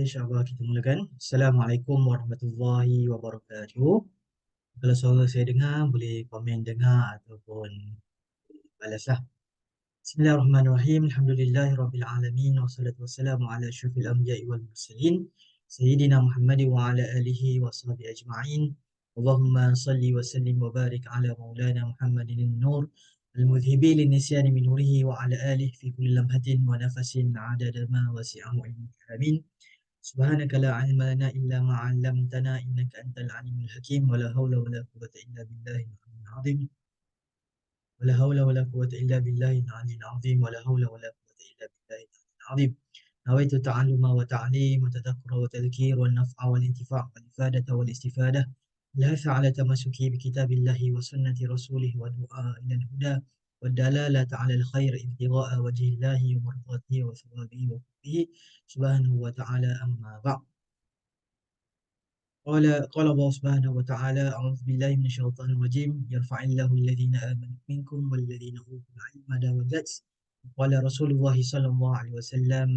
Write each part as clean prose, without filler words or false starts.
InsyaAllah kita mulakan. Assalamualaikum warahmatullahi wabarakatuh. Kalau suara saya dengar, boleh komen dengar ataupun balaslah. Bismillahirrahmanirrahim. Alhamdulillahi rabbil alamin. Wassalatu wassalamu ala asyrafil anbiya'i wal mursalin. Sayyidina Muhammad wa ala alihi wa sahbihi ajma'in. Allahumma salli wa sallim wa barik ala maulana Muhammadin nur. المذهبي للنسيان من نوره وعلى آله في كل لمحة ونفس عدد ما وسعه علمك آمين. سبحانك لا علم لنا إلا ما علمتنا إنك أنت العليم الحكيم ولا حول ولا قوة إلا بالله العلي العظيم ولا حول ولا قوة إلا بالله العلي العظيم ولا حول ولا قوة إلا بالله العلي العظيم. نويت التعلم وتعليم وتذكر وتذكير والنفع والانتفاع والإفادة والاستفادة الحث على تمسك بكتاب الله وسنة رسوله والدعاء إلى الهدى والدلالة على الخير ابتغاء وجه الله ومرضاته وثوابه وحبه سبحانه وتعالى. أما بعد، قال الله سبحانه وتعالى: أعوذ بالله من الشيطان الرجيم، يرفع الله الذين آمنوا منكم والذين أوتوا العلم درجات. قال رسول الله صلى الله عليه وسلم: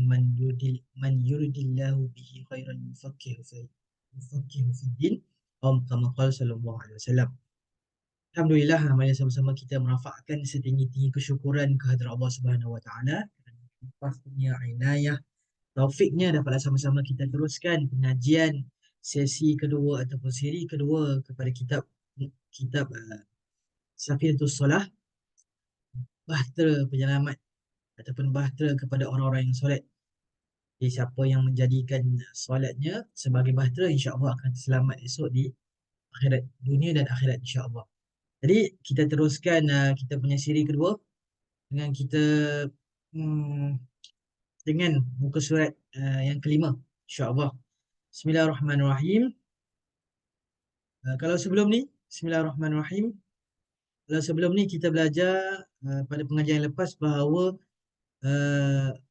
من يرد الله به خيرا يفقهه في الدين، أو كما قال صلى الله عليه وسلم. Alhamdulillah, mari sama-sama kita merafakkan setinggi-tinggi kesyukuran kehadrat Allah Subhanahu Wa Taala kerana limpahnya inayah taufiknya dapat sama-sama kita teruskan pengajian sesi kedua ataupun siri kedua kepada kitab Safinatus Solah, bahtera penyelamat ataupun bahtera kepada orang-orang yang solat. Jadi siapa yang menjadikan solatnya sebagai bahtera, insya-Allah akan selamat esok di akhirat, dunia dan akhirat, insya-Allah. Jadi kita teruskan kita punya siri kedua dengan kita dengan muka surat yang kelima, insya-Allah. Bismillahirrahmanirrahim. Kalau sebelum ni, Bismillahirrahmanirrahim. Kalau sebelum ni kita belajar pada pengajian yang lepas bahawa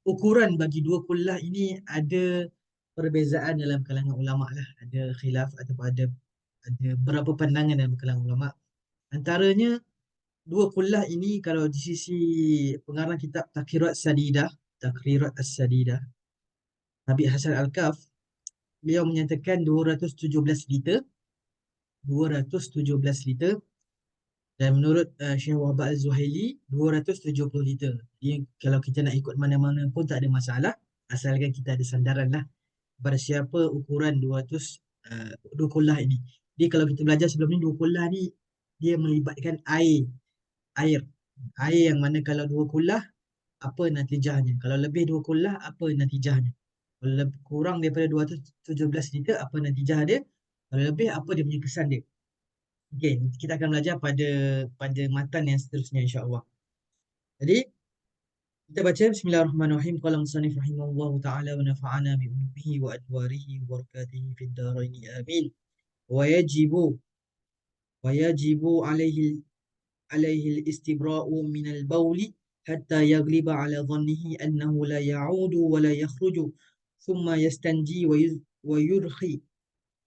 ukuran bagi dua kullah ini ada perbezaan dalam kalangan ulama lah. Ada khilaf ataupun ada berapa pandangan dalam kalangan ulama. Antaranya dua kullah ini kalau di sisi pengarang kitab Takrirat As-Sadidah, Nabi Hasan Al-Kaf, beliau menyatakan 217 liter. 217 liter. Dan menurut Syekh Wahab Al-Zuhaili 270 liter. Jadi kalau kita nak ikut mana-mana pun tak ada masalah, asalkan kita ada sandaran lah pada siapa ukuran 200 dua kullah ini. Jadi kalau kita belajar sebelum ni, dua kullah ni dia melibatkan air yang mana kalau dua kullah apa natijahnya, kalau lebih dua kullah apa natijahnya, kalau kurang daripada 217 liter apa natijah dia, kalau lebih apa dia punya kesan dia. Okey, kita akan belajar pada matan yang seterusnya, insya-Allah. Jadi kita baca Bismillahirrahmanirrahim. Qala musannif rahimahullahu taala wa nafa'ana bi ulumihi wa adwarihi wa barakatihi fid dharain amin. Wa yajibu alaihi al-istibra'u min al-bawl hatta yaghliba ala dhannihi annahu la ya'udu wa la yakhruju thumma yastanji wa yurkhi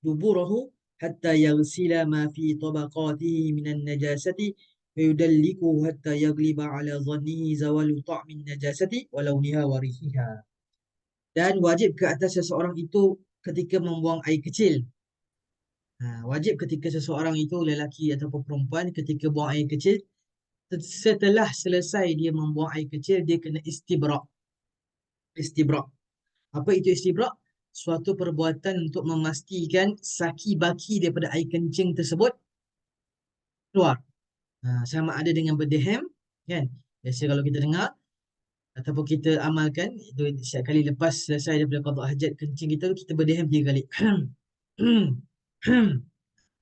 duburahu hatta yaghsila ma fi tabaqatihi min an-najasati wa yudalliku hatta yaghliba ala dhannihi zawalu ta'min najasati wa launiha wa rihiha. Dan wajib ke atas seseorang itu ketika membuang air kecil. Wajib ketika seseorang itu, lelaki ataupun perempuan, ketika buang air kecil, setelah selesai dia membuang air kecil, dia kena istibra'. Istibra'. Apa itu istibra'? Suatu perbuatan untuk memastikan saki baki daripada air kencing tersebut keluar. Sama ada dengan berdeham, kan? Biasa kalau kita dengar ataupun kita amalkan, itu setiap kali lepas selesai daripada qada hajat kencing kita berdeham 3 kali.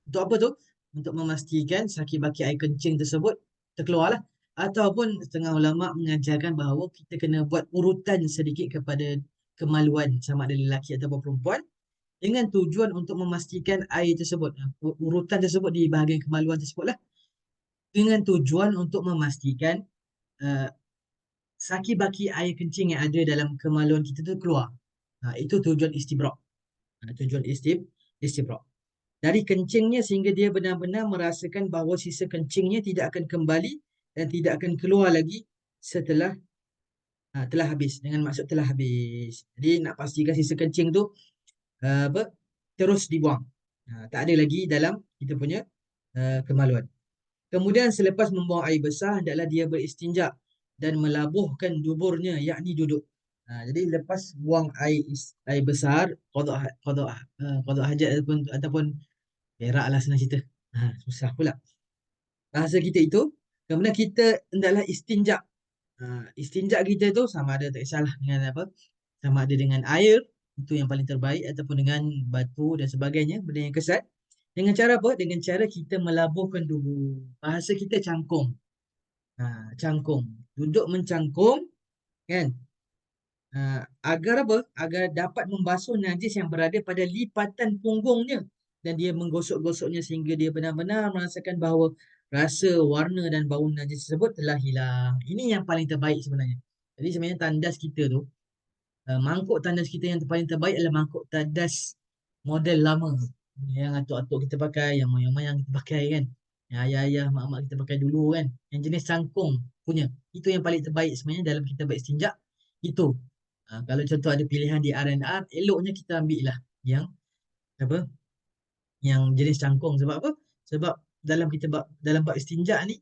Untuk apa tu? Untuk memastikan saki baki air kencing tersebut terkeluarlah. Ataupun setengah ulama mengajarkan bahawa kita kena buat urutan sedikit kepada kemaluan, sama ada lelaki ataupun perempuan, dengan tujuan untuk memastikan air tersebut, urutan tersebut di bahagian kemaluan tersebut lah, dengan tujuan untuk memastikan saki baki air kencing yang ada dalam kemaluan kita tu keluar. Itu tujuan istibra'. Tujuan istibra'. Dari kencingnya sehingga dia benar-benar merasakan bahawa sisa kencingnya tidak akan kembali dan tidak akan keluar lagi setelah telah habis. Dengan maksud telah habis. Jadi nak pastikan sisa kencing tu apa, terus dibuang. Tak ada lagi dalam kita punya kemaluan. Kemudian selepas membuang air besar, hendaklah dia beristinja dan melabuhkan duburnya, yakni duduk. Jadi lepas buang air besar, qada hajat ataupun berak lah senang cerita. Susah pula. Bahasa kita itu, kemudian kita hendaklah istinja. Istinja kita tu sama ada tak kisahlah dengan apa, sama ada dengan air, itu yang paling terbaik, ataupun dengan batu dan sebagainya, benda yang kesat. Dengan cara apa? Dengan cara kita melabuhkan tubuh. Bahasa kita cangkung. Cangkung. Duduk mencangkung, kan? Agar apa? Agar dapat membasuh najis yang berada pada lipatan punggungnya. Dan dia menggosok-gosoknya sehingga dia benar-benar merasakan bahawa rasa, warna dan bau najis tersebut telah hilang. Ini yang paling terbaik sebenarnya. Jadi sebenarnya tandas kita tu, mangkuk tandas kita yang paling terbaik adalah mangkuk tandas model lama. Yang atuk-atuk kita pakai, yang mayang-mayang kita pakai kan. Yang ayah-ayah, mak-mak kita pakai dulu kan. Yang jenis cangkung punya. Itu yang paling terbaik sebenarnya dalam kita beristinja. Itu. Kalau contoh ada pilihan di R&R, eloknya kita ambil lah yang apa? Yang jenis cangkung. Sebab apa? Sebab dalam bab istinja ni,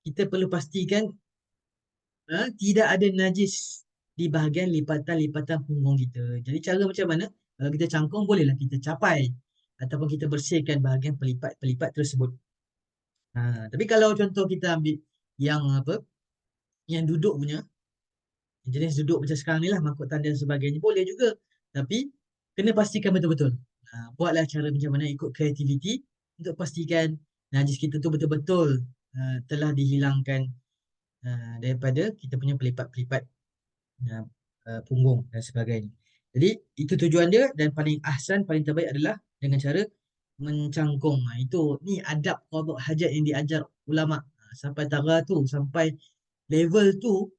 kita perlu pastikan tidak ada najis di bahagian lipatan-lipatan punggung kita. Jadi cara macam mana? Kalau kita cangkung, bolehlah kita capai ataupun kita bersihkan bahagian pelipat-pelipat tersebut. Tapi kalau contoh kita ambil yang apa? Yang duduk punya, jenis duduk macam sekarang ni lah, mangkuk tanda dan sebagainya, boleh juga. Tapi kena pastikan betul-betul. Buatlah cara macam mana, ikut kreativiti untuk pastikan najis kita tu betul-betul telah dihilangkan daripada kita punya pelipat-pelipat uh, punggung dan sebagainya. Jadi itu tujuan dia, dan paling ahsan, paling terbaik adalah dengan cara mencangkung. Itu ni adab qada hajat yang diajar ulama. Sampai tara tu, sampai level tu,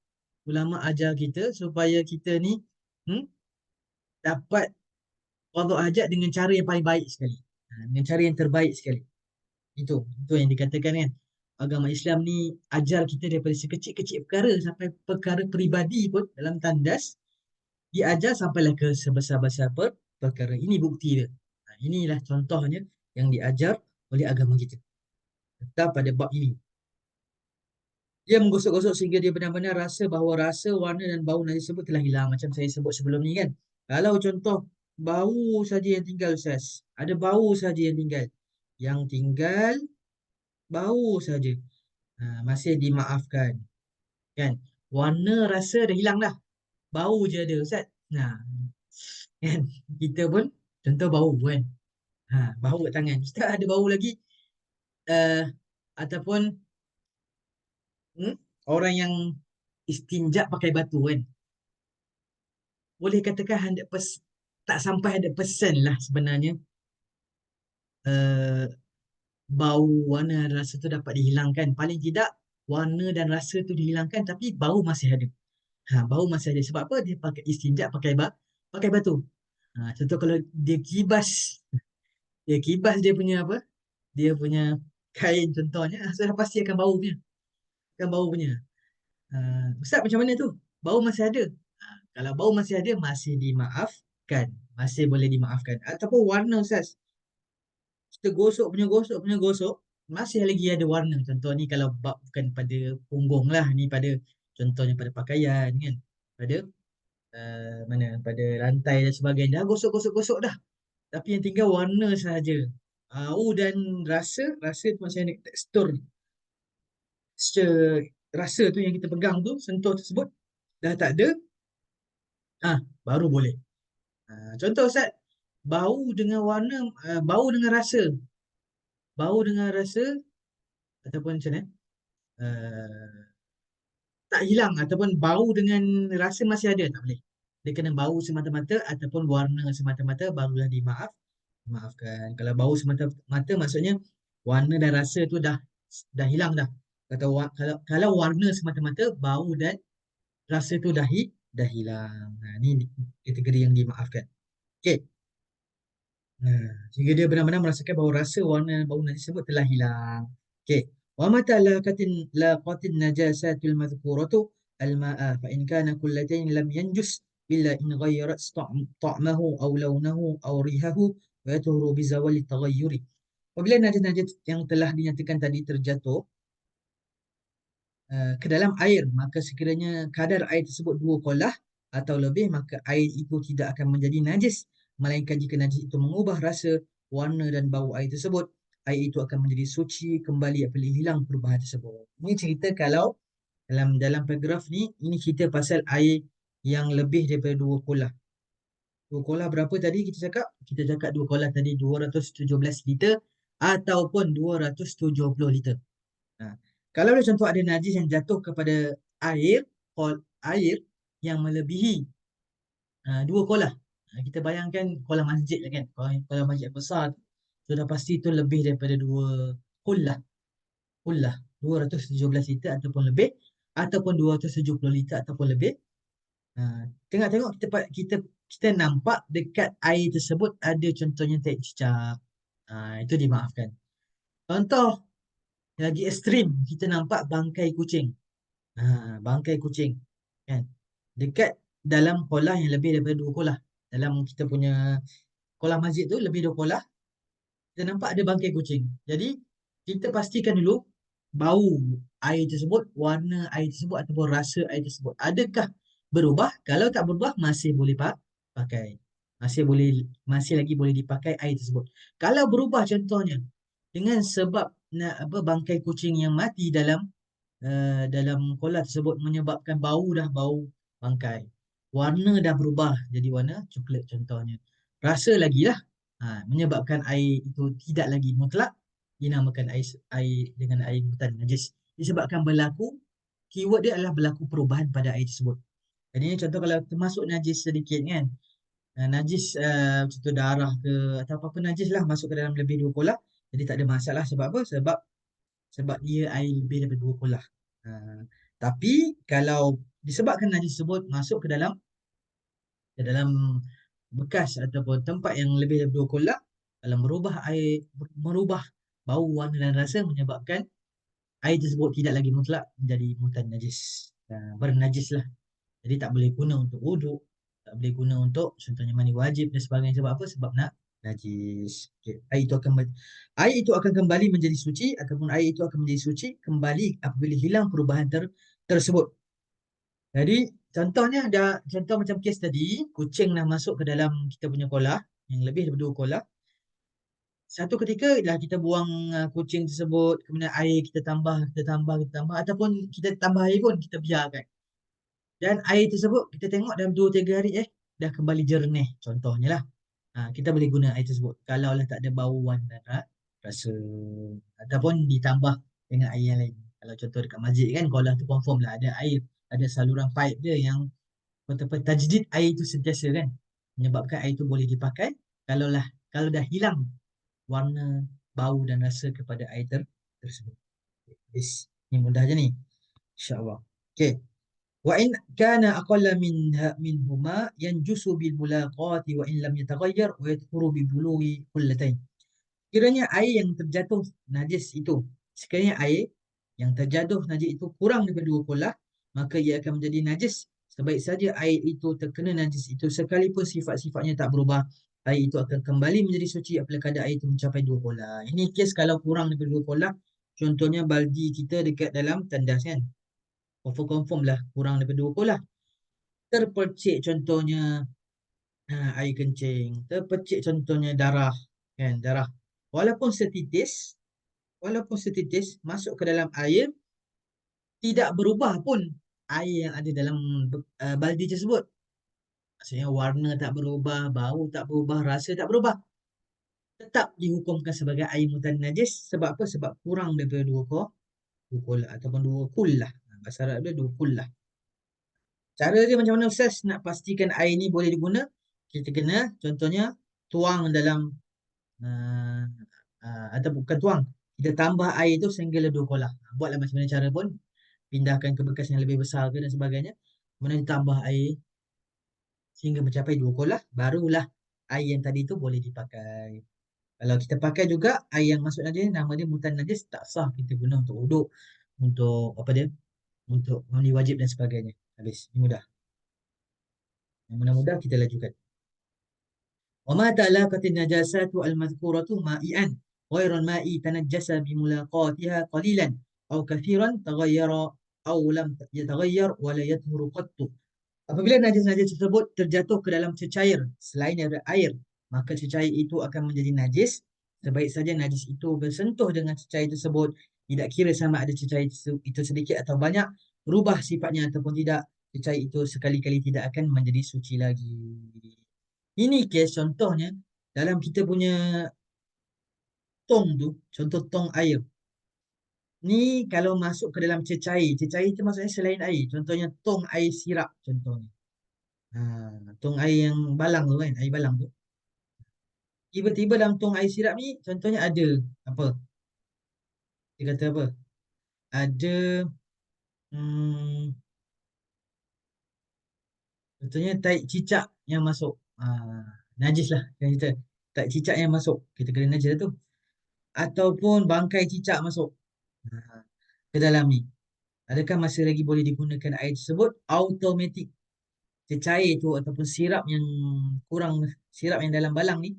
ulama ajar kita supaya kita ni hmm, dapat qada hajat dengan cara yang paling baik sekali. Dengan cara yang terbaik sekali. Itu yang dikatakan kan. Agama Islam ni ajar kita daripada sekecil-kecil perkara sampai perkara peribadi pun dalam tandas diajar sampailah ke sebesar-besar perkara. Ini bukti dia. Inilah contohnya yang diajar oleh agama kita. Tetap pada bab ini. Dia menggosok-gosok sehingga dia benar-benar rasa bahawa rasa, warna dan bau najis tersebut telah hilang. Macam saya sebut sebelum ni kan. Kalau contoh bau saja yang tinggal, Ustaz. Ada bau saja yang tinggal. Yang tinggal bau saja. Masih dimaafkan. Kan? Warna, rasa dah hilang dah. Bau je ada, Ustaz. Nah, kan? Kita pun contoh bau kan. Bau kat tangan. Ustaz ada bau lagi. Uh, Ataupun hmm, orang yang istinja pakai batu kan. Boleh katakan 100%, tak sampai 100% lah sebenarnya. Uh, Bau, warna, rasa tu dapat dihilangkan. Paling tidak warna dan rasa tu dihilangkan, tapi bau masih ada. Bau masih ada. Sebab apa? Dia pakai istinja pakai batu. Contoh kalau dia punya apa? Dia punya kain contohnya, sudah pasti akan bau punya. Akan bau punya. Ustaz macam mana tu? Bau masih ada. Kalau bau masih ada, masih dimaafkan. Masih boleh dimaafkan. Ataupun warna, Ustaz. Kita gosok, masih lagi ada warna. Contoh ni kalau bab bukan pada punggung lah. Ni pada contohnya pada pakaian kan. Pada mana? Pada lantai dan sebagainya. Dah gosok dah. Tapi yang tinggal warna sahaja. Dan rasa tu masih ada tekstur. Rasa tu yang kita pegang tu, sentuh tersebut, dah tak ada, baru boleh. Contoh Ustaz, bau dengan warna, bau dengan rasa. Bau dengan rasa, ataupun macam mana? Tak hilang, ataupun bau dengan rasa masih ada, tak boleh. Dia kena bau semata-mata ataupun warna semata-mata, barulah dimaafkan. Kalau bau semata-mata maksudnya warna dan rasa tu dah hilang dah. Kalau warna semata-mata, bau dan rasa tu dah hilang. Ni kategori yang dimaafkan. Okey. Sehingga dia benar-benar merasakan bahawa rasa, warna dan bau najis tersebut telah hilang. Okey. Wa mata laqatin najasatul madhkuratu al-ma'a fa in kana kullatain lam yanjus illa in ghayyarat ta'mahu aw launahu aw rihahu wa yatuhuru bi zawali taghayyuri. Apabila najis-najis yang telah dinyatakan tadi terjatuh ke dalam air, maka sekiranya kadar air tersebut 2 kolah atau lebih, maka air itu tidak akan menjadi najis, melainkan jika najis itu mengubah rasa, warna dan bau air tersebut, air itu akan menjadi suci kembali apabila hilang perubahan tersebut. Ini cerita kalau dalam paragraf ni, ini cerita pasal air yang lebih daripada 2 kolah. 2 kolah berapa tadi kita cakap? Kita cakap 2 kolah tadi 217 liter ataupun 270 liter. Ha. Kalau ada contoh ada najis yang jatuh kepada air, air yang melebihi 2 kolah. Kita bayangkan kolam masjid lah kan. Kolam masjid besar tu, sudah pasti tu lebih daripada 2 kolah. Kolah 217 liter ataupun lebih, ataupun 270 liter ataupun lebih. Tengok-tengok kita nampak dekat air tersebut ada contohnya tak cicak. Itu dimaafkan. Contoh lagi ekstrim, kita nampak bangkai kucing. Bangkai kucing kan dekat dalam kolah yang lebih daripada 2 kolah. Dalam kita punya kolam masjid tu lebih 2 kolah, kita nampak ada bangkai kucing. Jadi kita pastikan dulu bau air tersebut, warna air tersebut ataupun rasa air tersebut adakah berubah. Kalau tak berubah, masih boleh pakai, masih lagi boleh dipakai air tersebut. Kalau berubah contohnya dengan sebab bangkai kucing yang mati dalam kolam tersebut menyebabkan bau bangkai. Warna dah berubah jadi warna coklat contohnya. Rasa lagi lah menyebabkan air itu tidak lagi mutlak, dinamakan air dengan air mutan najis. Disebabkan keyword dia adalah berlaku perubahan pada air tersebut. Jadi contoh kalau termasuk najis sedikit kan, najis contoh darah ke atau apa-apa najis lah masuk ke dalam lebih 2 kolah, jadi tak ada masalah. Sebab apa? Sebab dia air lebih daripada 2 kolah. Ha, tapi kalau disebabkan najis tersebut masuk ke dalam bekas ataupun tempat yang lebih daripada 2 kolah, kalau merubah bau, warna dan rasa, menyebabkan air tersebut tidak lagi mutlak menjadi mutan najis, bernajis lah. Jadi tak boleh guna untuk wuduk, tak boleh guna untuk contohnya mandi wajib dan sebagainya. Sebab apa? Sebab najis. Okay. Air itu akan kembali menjadi suci, ataupun air itu akan menjadi suci kembali apabila hilang perubahan tersebut. Jadi contoh macam kes tadi, kucing dah masuk ke dalam kita punya kolah yang lebih daripada 2 kolah. Satu ketika dah kita buang kucing tersebut, kemudian air kita tambah, ataupun kita tambah air pun kita biarkan. Dan air tersebut kita tengok dalam 2-3 hari dah kembali jernih contohnya lah. Kita boleh guna air tersebut kalau lah tak ada bauan dan rasa, ataupun ditambah dengan air yang lain. Kalau contoh dekat masjid kan, kolah tu confirm lah ada air, ada saluran pipe dia yang betul-betul tajdid air itu sentiasa kan, menyebabkan air itu boleh dipakai kalau dah hilang warna, bau dan rasa kepada air tersebut. Yes. Ni mudah je ni, insyaAllah. Okay. Wa in kana aqalla minhuma yanjusu bil mulaqati wa in lam yataghayyar wa yadhkuru bi bulughi kullatain. Kiranya air yang terjatuh najis itu, sekiranya air yang terjatuh najis itu kurang daripada 2 kolah, maka ia akan menjadi najis. Sebaik saja air itu terkena najis itu, sekalipun sifat-sifatnya tak berubah, air itu akan kembali menjadi suci apabila kadar air itu mencapai 2 kolah. Ini kes kalau kurang daripada 2 kolah. Contohnya baldi kita dekat dalam tandas kan, confirm lah kurang daripada 2 kolah. Terpercik contohnya air kencing, terpercik contohnya darah kan, darah. Walaupun setitis masuk ke dalam air, tidak berubah pun air yang ada dalam baldi tersebut. Maksudnya warna tak berubah, bau tak berubah, rasa tak berubah, tetap dihukumkan sebagai air mutan najis. Sebab apa? Sebab kurang daripada 2 kolah ataupun 2 kullah. Bahasa Arab dia 2 kullah. Cara dia macam mana Ustaz nak pastikan air ni boleh diguna? Kita kena contohnya tuang dalam uh, atau bukan tuang, kita tambah air tu sehingga 2 kolah. Buatlah macam mana cara pun, pindahkan ke bekas yang lebih besar ke dan sebagainya, kemudian tambah air sehingga mencapai 2 kolah, barulah air yang tadi tu boleh dipakai. Kalau kita pakai juga air yang masuk najis, nama dia mutan najis, tak sah kita guna untuk uduk, untuk apa dia, untuk mandi wajib dan sebagainya. Habis, ini mudah. Yang mudah-mudah kita lajukan. وما تعلقت النجاسات المذكورة مائعا غير الماء تنجس بملاقاتها قليلا أو كثيرا تغير أو لم يتغير ولا يطهر قط. Apabila najis-najis tersebut terjatuh ke dalam cecair selain daripada air, maka cecair itu akan menjadi najis. Sebaik saja najis itu bersentuh dengan cecair tersebut, tidak kira sama ada cecair itu sedikit atau banyak, berubah sifatnya ataupun tidak, cecair itu sekali-kali tidak akan menjadi suci lagi. Ini kes contohnya dalam kita punya tong tu, contoh tong air. Ni kalau masuk ke dalam cecair, cecair itu maksudnya selain air. Contohnya tong air sirap contohnya. Ha, tong air yang balang tu kan, air balang tu. Tiba-tiba dalam tong air sirap ni contohnya ada apa? Dia kata apa? Ada hmm, contohnya taik cicak yang masuk. Najis lah kan kita. Taik cicak yang masuk. Kita kena najis lah tu. Ataupun bangkai cicak masuk ke dalam ni. Adakah masih lagi boleh digunakan air tersebut? Automatik. Cecair tu ataupun sirap yang kurang, sirap yang dalam balang ni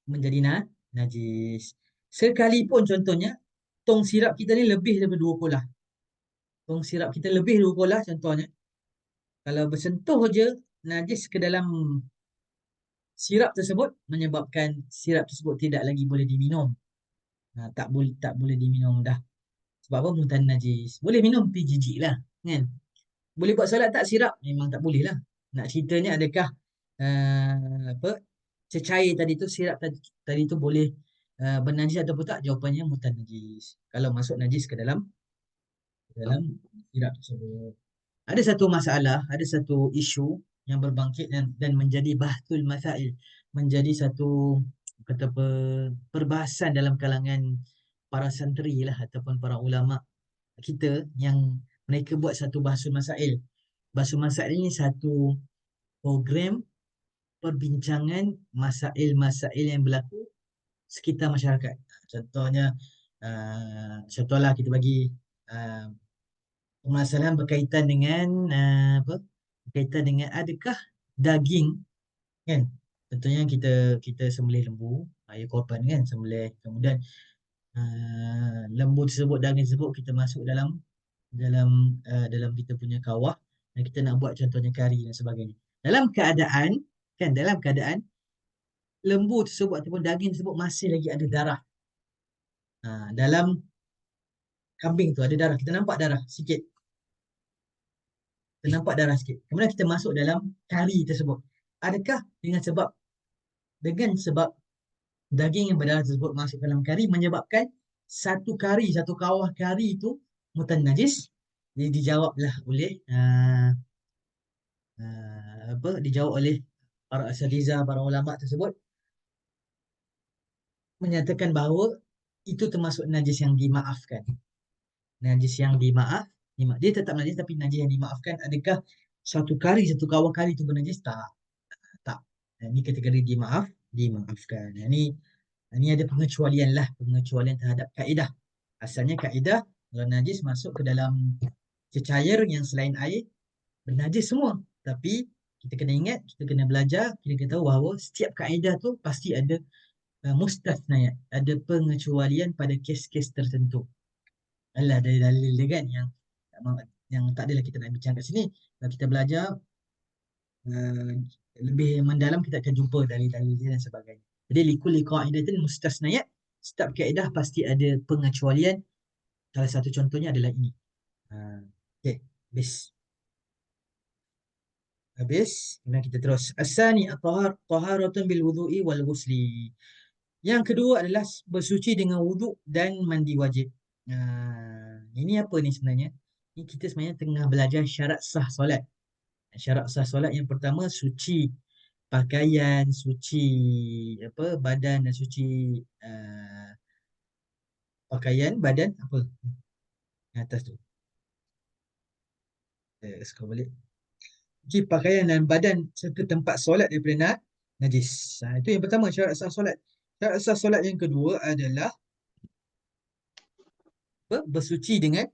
menjadi najis. Sekalipun contohnya tong sirap kita ni lebih daripada 2 polah. Tong sirap kita lebih 2 polah contohnya. Kalau bersentuh je najis ke dalam sirap tersebut menyebabkan sirap tersebut tidak lagi boleh diminum. Tak boleh diminum dah. Sebab apa? Mutan najis. Boleh minum tapi jijik lah. Kan? Boleh buat solat tak sirap? Memang tak boleh lah. Nak ceritanya adakah apa cecair tadi tu, sirap tadi tu boleh bernajis ataupun tak? Jawapannya mutan najis. Kalau masuk najis ke dalam sirap tersebut. Ada satu masalah, ada satu isu yang berbangkit dan menjadi bahtul masail, menjadi satu kata apa, perbahasan dalam kalangan para santri lah ataupun para ulama kita yang mereka buat satu bahsul masail. Bahsul masail ini satu program perbincangan masail-masail yang berlaku sekitar masyarakat. Contohnya, contohlah kita bagi uh, permasalahan berkaitan dengan apa? Berkaitan dengan adakah daging kan? Contohnya kita kita sembelih lembu, ayah korban kan, sembelih. Kemudian lembu tersebut, daging tersebut kita masuk dalam dalam dalam kita punya kawah dan kita nak buat contohnya kari dan sebagainya. Dalam keadaan lembu tersebut ataupun daging tersebut masih lagi ada darah. Dalam kambing tu ada darah, kita nampak darah sikit. Kita nampak darah sikit. Kemudian kita masuk dalam kari tersebut. Adakah dengan sebab daging yang berdarah tersebut masuk dalam kari menyebabkan satu kari, satu kawah kari itu mutan najis? Jadi dijawablah oleh dijawab oleh para asatiza, para ulama tersebut menyatakan bahawa itu termasuk najis yang dimaafkan. Najis yang dia tetap najis tapi najis yang dimaafkan. Adakah satu kari, satu kawah kari itu bernajis? Tak. Tak. Ini kategori dimaafkan. Ini ada pengecualian lah, pengecualian terhadap kaedah. Asalnya kaedah kalau najis masuk ke dalam cecair yang selain air bernajis semua. Tapi kita kena ingat, kita kena belajar, kita kena tahu bahawa setiap kaedah tu pasti ada mustasnayat, ada pengecualian pada kes-kes tertentu. Alah dari dalil dia kan yang tak adalah kita nak bincang kat sini. Kalau kita belajar uh, lebih mendalam kita akan jumpa dalil-dalil dia dan sebagainya. Jadi likulli qaidatin mustasnayat, setiap kaedah pasti ada pengecualian. Salah satu contohnya adalah ini. Okey, habis. Kemudian kita terus. Asani taharatun bil wudu'i wal ghusli. Yang kedua adalah bersuci dengan wuduk dan mandi wajib. Ini apa ni sebenarnya? Ini kita sebenarnya tengah belajar syarat sah solat. Syarat sah solat yang pertama suci pakaian, suci apa badan dan suci pakaian, badan apa? Yang atas tu. Scroll balik. Suci pakaian dan badan serta tempat solat daripada najis. Itu yang pertama syarat sah solat. Syarat sah solat yang kedua adalah bersuci dengan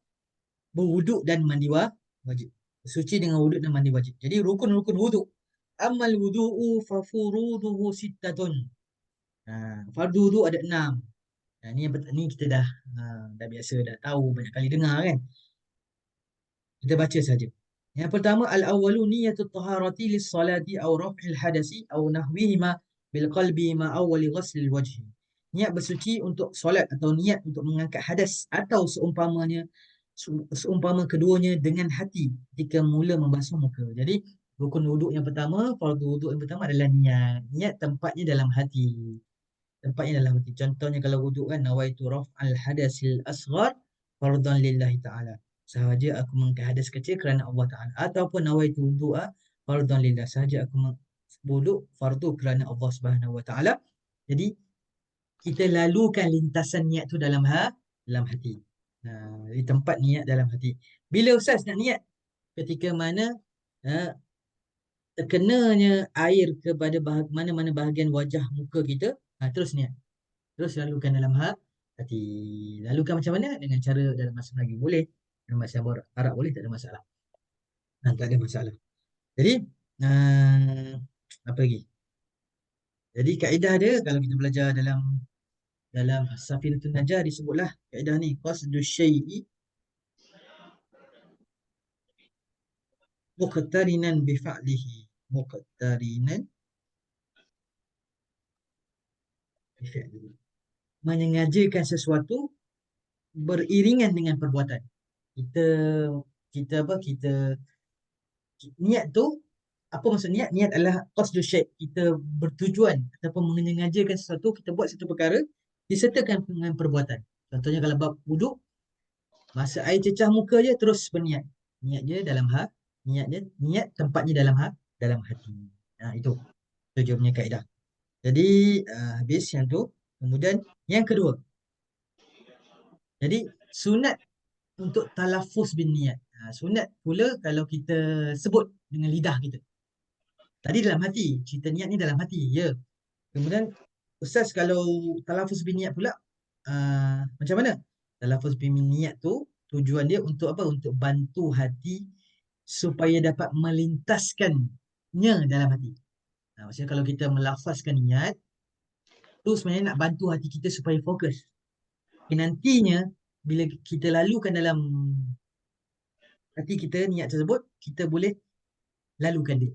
berwuduk dan mandi wajib. Bersuci dengan wuduk dan mandi wajib. Jadi rukun-rukun wuduk. Amal wudu'u fa furuduhu sittatun. Fardu wudu ada 6. Ni kita dah biasa, dah tahu, banyak kali dengar kan. Kita baca saja. Yang pertama, al-awwalu niyatut taharati lis-salati aw raf'il hadasi aw nahwihima bil qalbi ma awwali ghaslil wajhi. Niat bersuci untuk solat atau niat untuk mengangkat hadas atau seumpama keduanya dengan hati ketika mula membasuh muka. Jadi rukun wuduk yang pertama, fardu wuduk yang pertama adalah niat. Niat tempatnya dalam hati. Tempatnya dalam hati. Contohnya kalau wuduk kan, nawaitu raf'al hadasil asghar fardan lillahi ta'ala. Sahaja aku mengangkat hadas kecil kerana Allah Ta'ala. Ataupun nawaitu wudu'a fardan lillah. Sahaja aku wuduk fardu kerana Allah Subhanahu Wa Ta'ala. Jadi kita lalukan lintasan niat tu dalam hati. Di tempat niat dalam hati. Bila Ustaz nak niat? Ketika mana terkenanya air kepada mana-mana bahagian wajah muka kita, terus niat. Terus lalukan dalam hati. Lalukan macam mana? Dengan cara dalam bahasa Melayu boleh, dalam bahasa Arab boleh, tak ada masalah. Tak ada masalah. Jadi apa lagi? Jadi kaedah dia kalau kita belajar dalam Safinatun Najah disebutlah kaedah ni, qasdu syai'i muqtarinan bi fa'lihi. Muqtarinan bi fa'lihi. Menyengajakan sesuatu beriringan dengan perbuatan. Kita kita apa? Niat tu, apa maksud niat? Niat adalah qasdu syai'. Kita bertujuan ataupun menyengajakan sesuatu, kita buat satu perkara disertakan dengan perbuatan. Contohnya kalau bab wuduk, masa air cecah muka je terus berniat. Niat je dalam niat tempatnya dalam hati. Itu tujuan punya kaedah. Jadi habis yang tu. Kemudian yang kedua. Jadi sunat untuk talafuz bin niat. Sunat pula kalau kita sebut dengan lidah kita. Tadi dalam hati, cerita niat ni dalam hati, ya. Kemudian Ustaz kalau talafuz bin niat pula macam mana? Talafuz bin niat tu tujuan dia untuk apa? Untuk bantu hati supaya dapat melintaskannya dalam hati. Maksudnya kalau kita melafazkan niat tu sebenarnya nak bantu hati kita supaya fokus. Nantinya bila kita lalukan dalam hati kita niat tersebut, kita boleh lalukan dia.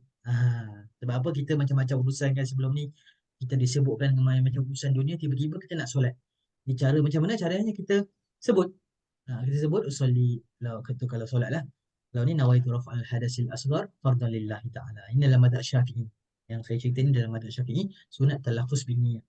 Sebab apa? Kita macam-macam urusan kan sebelum ni, kita disebutkan dengan macam urusan dunia, tiba-tiba kita nak solat. Cara macam mana? Caranya kita sebut. Kita sebut usolli, kalau solat lah. Kalau ni nawaitu raf'al hadasil asghar fardan lillahi ta'ala. Ini dalam madhab Syafi'i. Yang saya cerita ni dalam madhab Syafi'i, sunat talafuz bin niyat.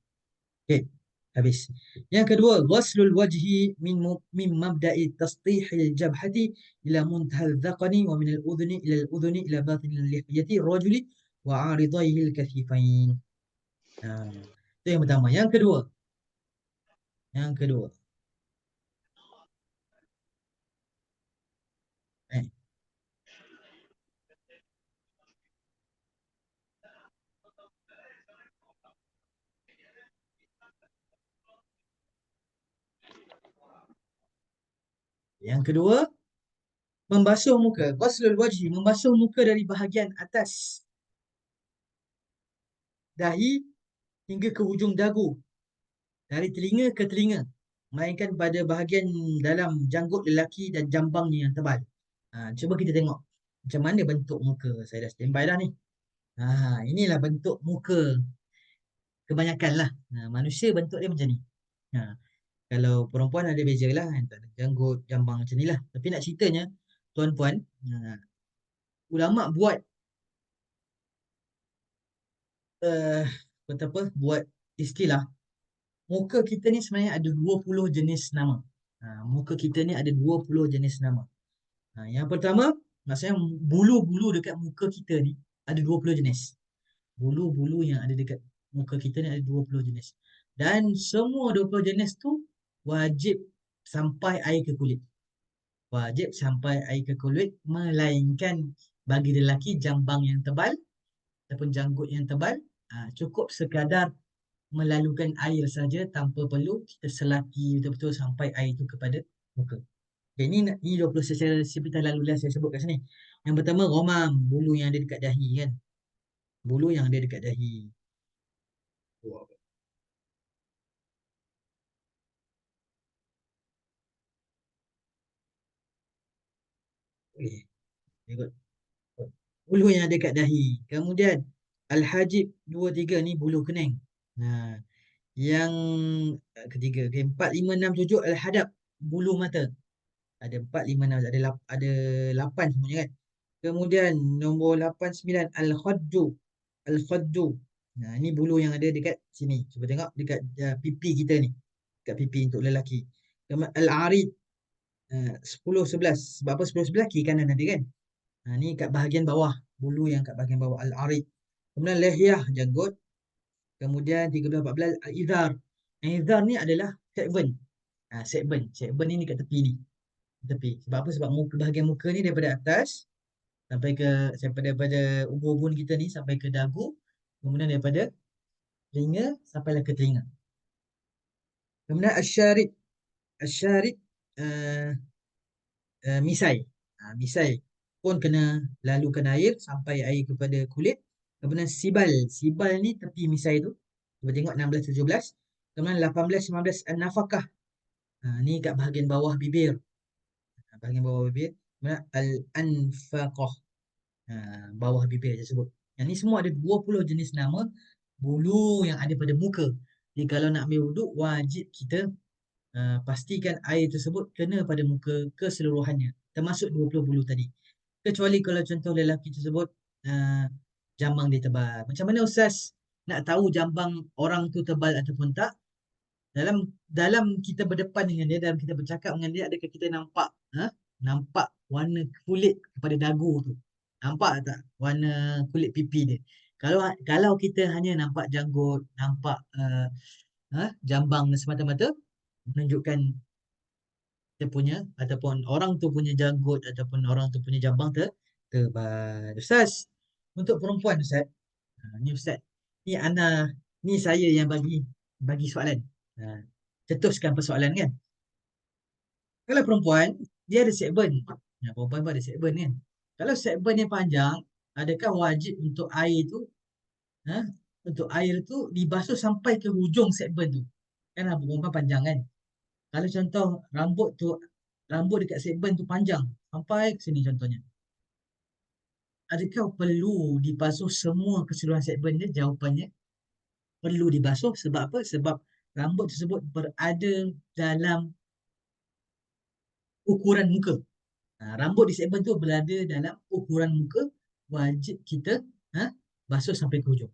Okey, habis. Yang kedua, ghaslul wajhi min mabda'i tasthihil jabhati ila muntahal dhaqani wa min al-udhuni ila al-udhuni ila batinil lihiyati rajuli wa 'aridaihi al-kathifain. Itu yang pertama. Yang kedua. Eh, yang kedua, membasuh muka. Ghaslul wajhi, membasuh muka dari bahagian atas dahi hingga ke hujung dagu, dari telinga ke telinga, melainkan pada bahagian dalam janggut lelaki dan jambangnya yang tebal. Cuba kita tengok macam mana bentuk muka. Saya dah standby dah ni. Inilah bentuk muka kebanyakan lah. Manusia bentuk dia macam ni. Kalau perempuan ada beza lah, antara janggut, jambang macam ni lah. Tapi nak ceritanya, tuan-puan, ulama buat buat istilah, muka kita ni sebenarnya ada 20 jenis nama. Muka kita ni ada 20 jenis nama. Yang pertama, maksudnya bulu-bulu dekat muka kita ni ada 20 jenis. Bulu-bulu yang ada dekat muka kita ni ada 20 jenis. Dan semua 20 jenis tu wajib sampai air ke kulit. Wajib sampai air ke kulit, melainkan bagi lelaki jambang yang tebal ataupun janggut yang tebal, cukup sekadar melalukan air saja tanpa perlu kita selati betul-betul sampai air itu kepada muka. Okay, ini 20 secara sepintas lalu lah saya sebut kat sini. Yang pertama, romam, bulu yang ada dekat dahi kan. Bulu yang ada dekat dahi. Wow. Okay. Ikut. Bulu yang ada dekat dahi. Kemudian al-hajib 2 3 ni bulu kening. Nah, yang ketiga, okay, 4 5 6 7 al-hadab bulu mata. Ada 4 5 6 ada 8 semuanya kan. Kemudian nombor 8 9 al-khaddu. Al-khaddu. Nah, ni bulu yang ada dekat sini. Cuba tengok dekat pipi kita ni. Dekat pipi untuk lelaki. Kemudian al-arid 10 11. Sebab apa 10 11 kiri kanan nanti kan. Ni kat bahagian bawah. Bulu yang kat bahagian bawah al-arid. Kemudian lehyah janggut. Kemudian 13 14 al-izar. Izar ni adalah segmen. Segmen. Segmen ni kat tepi ni. Tepi. Sebab apa? Sebab muka, bahagian muka ni daripada atas sampai ke daripada ubun-ubun kita ni sampai ke dagu. Kemudian daripada telinga sampailah ke telinga. Kemudian asyarid. Asyarid uh, misai. Misai pun kena lalukan air sampai air kepada kulit. Kemudian sibal. Sibal ni tepi misai tu. Cuba tengok 16 17. Kemudian 18 19 an-nafakah. Ni kat bahagian bawah bibir. Bahagian bawah bibir. Kemudian al-anfaqah. Bawah bibir tersebut. Yang ni semua ada 20 jenis nama bulu yang ada pada muka. Jadi kalau nak ambil wuduk, wajib kita pastikan air tersebut kena pada muka keseluruhannya. Termasuk 20 bulu tadi. Kecuali kalau contoh lelaki tersebut uh, jambang dia tebal. Macam mana Ustaz nak tahu jambang orang tu tebal ataupun tak? Dalam dalam kita berdepan dengan dia, dalam kita bercakap dengan dia, adakah kita nampak nampak warna kulit kepada dagu tu? Nampak tak warna kulit pipi dia? Kalau kita hanya nampak janggut, nampak jambang semata-mata, menunjukkan kita punya ataupun orang tu punya janggut ataupun orang tu punya jambang tebal. Ustaz, untuk perempuan Ustaz, ni Ustaz, ni Ana, ni saya yang bagi soalan. Cetuskan persoalan kan. Kalau perempuan, dia ada segmen. Perempuan pun ada segmen kan. Kalau segmen yang panjang, adakah wajib untuk air tu, ha, untuk air tu dibasuh sampai ke hujung segmen tu? Kan perempuan panjang kan. Kalau contoh rambut dekat segmen tu panjang sampai ke sini contohnya. Adakah perlu dibasuh semua keseluruhan segmen dia? Jawapannya perlu dibasuh. Sebab apa? Sebab rambut tersebut berada dalam ukuran muka. Rambut di segmen tu berada dalam ukuran muka, wajib kita basuh sampai ke hujung.